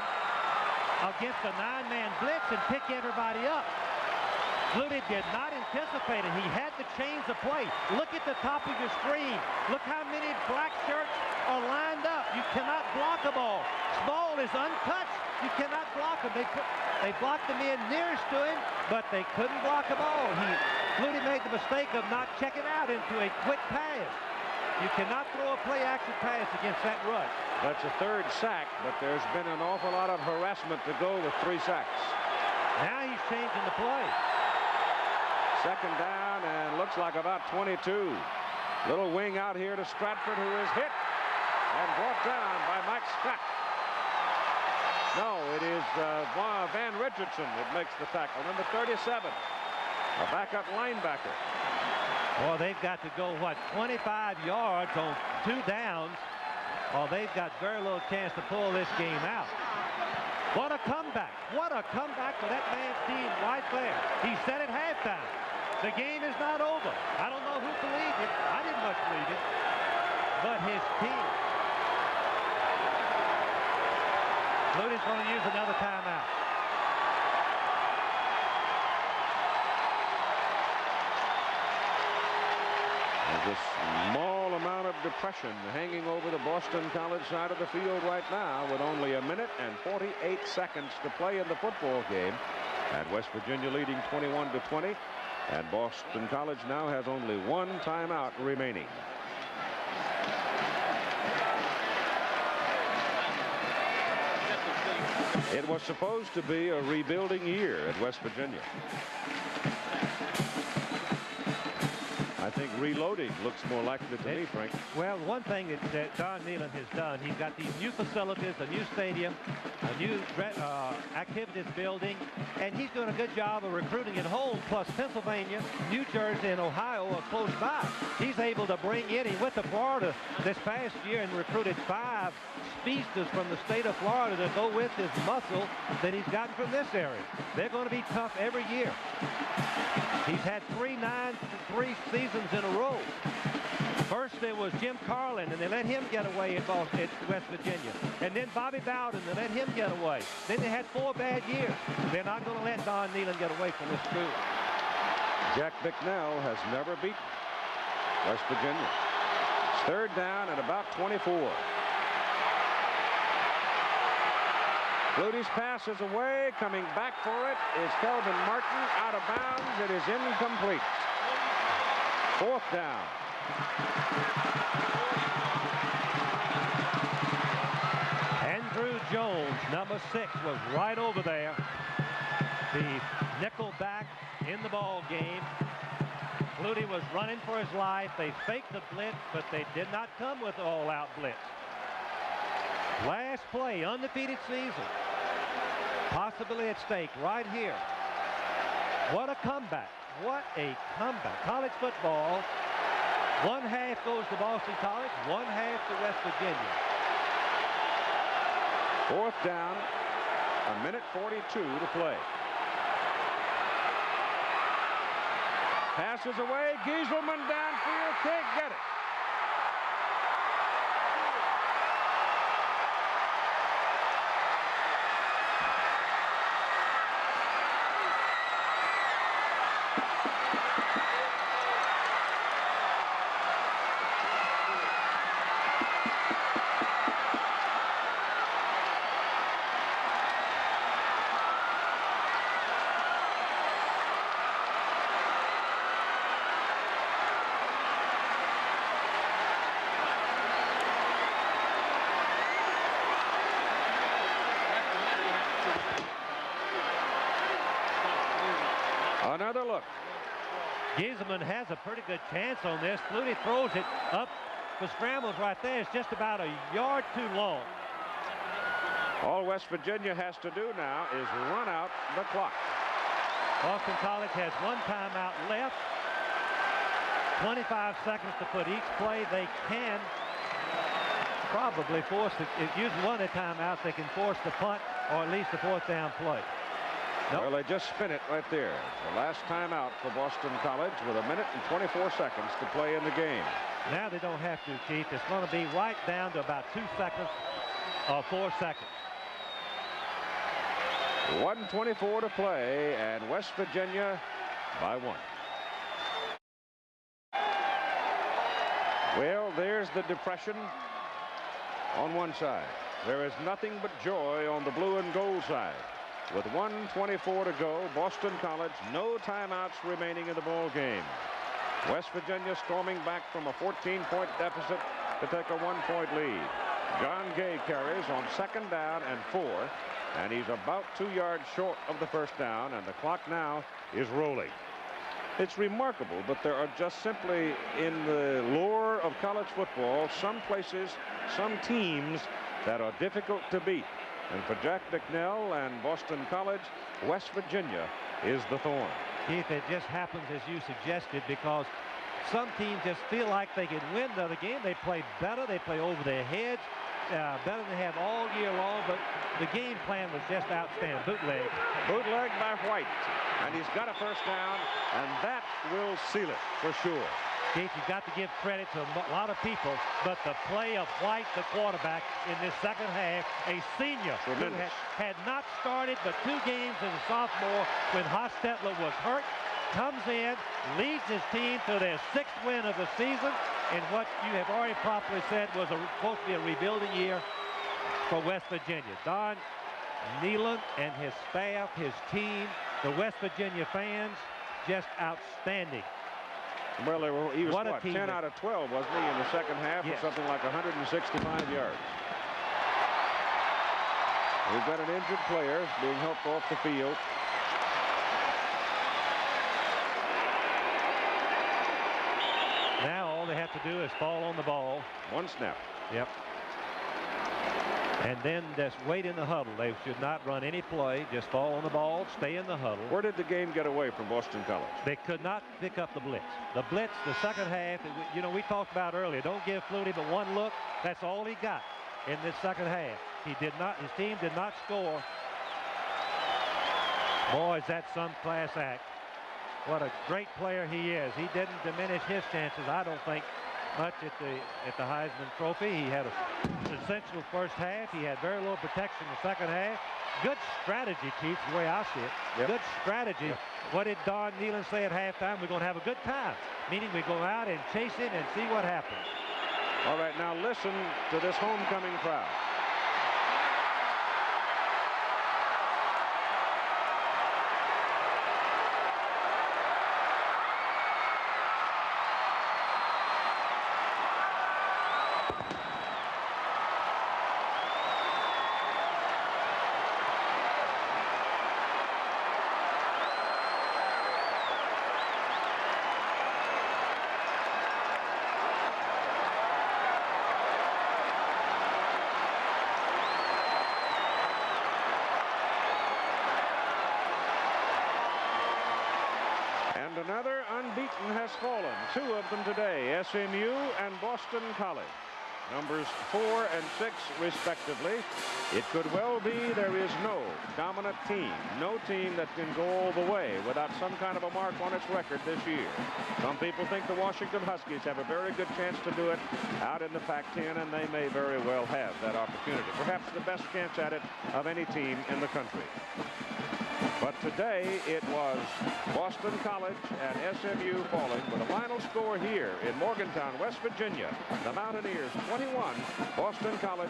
against a 9-man blitz and pick everybody up. Flutie did not anticipate it. He had to change the play. Look at the top of your screen. Look how many black shirts are lined up. You cannot block a ball. Small is untouched. You cannot block him. They blocked him in nearest to him, but they couldn't block a ball. Flutie made the mistake of not checking out into a quick pass. You cannot throw a play-action pass against that rush. That's a 3rd sack, but there's been an awful lot of harassment to go with 3 sacks. Now he's changing the play. 2nd down, and looks like about 22. Little wing out here to Stratford, who is hit and brought down by Mike Scott. No, it is Van Richardson that makes the tackle, number 37, a backup linebacker. Well, they've got to go, 25 yards on 2 downs. Well, they've got very little chance to pull this game out. What a comeback. What a comeback for that man's team right there. He said at halftime, the game is not over. I don't know who believed it. I didn't much believe it. But his team. Flutie's going to use another timeout. There's a small amount of depression hanging over the Boston College side of the field right now, with only 1 minute and 48 seconds to play in the football game. And West Virginia leading 21-20. And Boston College now has only 1 timeout remaining. It was supposed to be a rebuilding year at West Virginia. I think reloading looks more likely to me, Frank. Well, one thing that Don Nehlen has done, he's got these new facilities, a new stadium, a new activities building, and he's doing a good job of recruiting at home. Plus Pennsylvania, New Jersey, and Ohio are close by. He's able to bring in. He went to Florida this past year and recruited 5 speedsters from the state of Florida to go with his muscle that he's gotten from this area. They're going to be tough every year. He's had 3 seasons in a row. First there was Jim Carlin, and they let him get away at West Virginia. And then Bobby Bowden, they let him get away. Then they had 4 bad years. They're not going to let Don Nehlen get away from this school. Jack Bicknell has never beaten West Virginia. It's 3rd down at about 24. Flutie's pass is away. Coming back for it is Kelvin Martin. Out of bounds. It is incomplete. 4th down. Andrew Jones, number 6, was right over there. The nickel back in the ball game. Flutie was running for his life. They faked the blitz, but they did not come with all-out blitz. Last play, undefeated season. Possibly at stake right here. What a comeback. What a comeback. College football, 1/2 goes to Boston College, 1/2 to West Virginia. 4th down, 1:42 to play. Passes away. Gieselman downfield. Can't get it. Another look. Gieselman has a pretty good chance on this. Flutie throws it up for scrambles right there. It's just about a yard too long. All West Virginia has to do now is run out the clock. Boston College has 1 timeout left. 25 seconds to put each play. They can probably force it. Using one of the timeouts, they can force the punt or at least the 4th down play. Nope. Well, they just spin it right there. The last timeout for Boston College with 1:24 seconds to play in the game. Now they don't have to, Chief. It's going to be right down to about 2 seconds or 4 seconds. 1:24 to play, and West Virginia by 1. Well, there's the depression on one side. There is nothing but joy on the blue and gold side. With 1:24 to go, Boston College, no timeouts remaining in the ball game. West Virginia storming back from a 14-point deficit to take a 1-point lead. John Gay carries on 2nd down and 4, and he's about 2 yards short of the 1st down, and the clock now is rolling. It's remarkable, but there are just simply, in the lore of college football, some places, some teams that are difficult to beat. And for Jack Bicknell and Boston College, West Virginia is the thorn. Keith, it just happens as you suggested, because some teams just feel like they can win the game. They play better. They play over their heads, better than they have all year long. But the game plan was just outstanding. Bootleg. Bootleg by White. And he's got a 1st down, and that will seal it for sure. Keith, you've got to give credit to a lot of people, but the play of White, the quarterback, in this 2nd half, a senior who had not started but 2 games as a sophomore when Hostetler was hurt, comes in, leads his team to their 6th win of the season in what you have already properly said was supposed to be a rebuilding year for West Virginia. Don Neyland and his staff, his team, the West Virginia fans, just outstanding. Well, he was, what 10 out of 12, wasn't he, in the 2nd half, yes, or something like 165 yards. We've got an injured player being helped off the field. Now all they have to do is fall on the ball. 1 snap. Yep. And then just wait in the huddle. They should not run any play. Just fall on the ball, stay in the huddle. Where did the game get away from Boston College? They could not pick up the blitz. The blitz, the 2nd half, you know, we talked about earlier, don't give Flutie but 1 look. That's all he got in this 2nd half. He did not, his team did not score. Boy, is that some class act. What a great player he is. He didn't diminish his chances, I don't think, much at the Heisman Trophy. He had an essential 1st half. He had very little protection in the 2nd half. Good strategy, Keith, the way I see it. Yep. Good strategy. Yep. What did Don Neyland say at halftime? We're going to have a good time. Meaning we go out and chase it and see what happens. All right, now listen to this homecoming crowd. another unbeaten has fallen. 2 of them today, SMU and Boston College. Numbers 4 and 6 respectively. It could well be there is no dominant team, no team that can go all the way without some kind of a mark on its record this year. Some people think the Washington Huskies have a very good chance to do it out in the Pac-10, and they may very well have that opportunity. Perhaps the best chance at it of any team in the country. But today it was Boston College and SMU falling with a final score here in Morgantown, West Virginia. The Mountaineers 21, Boston College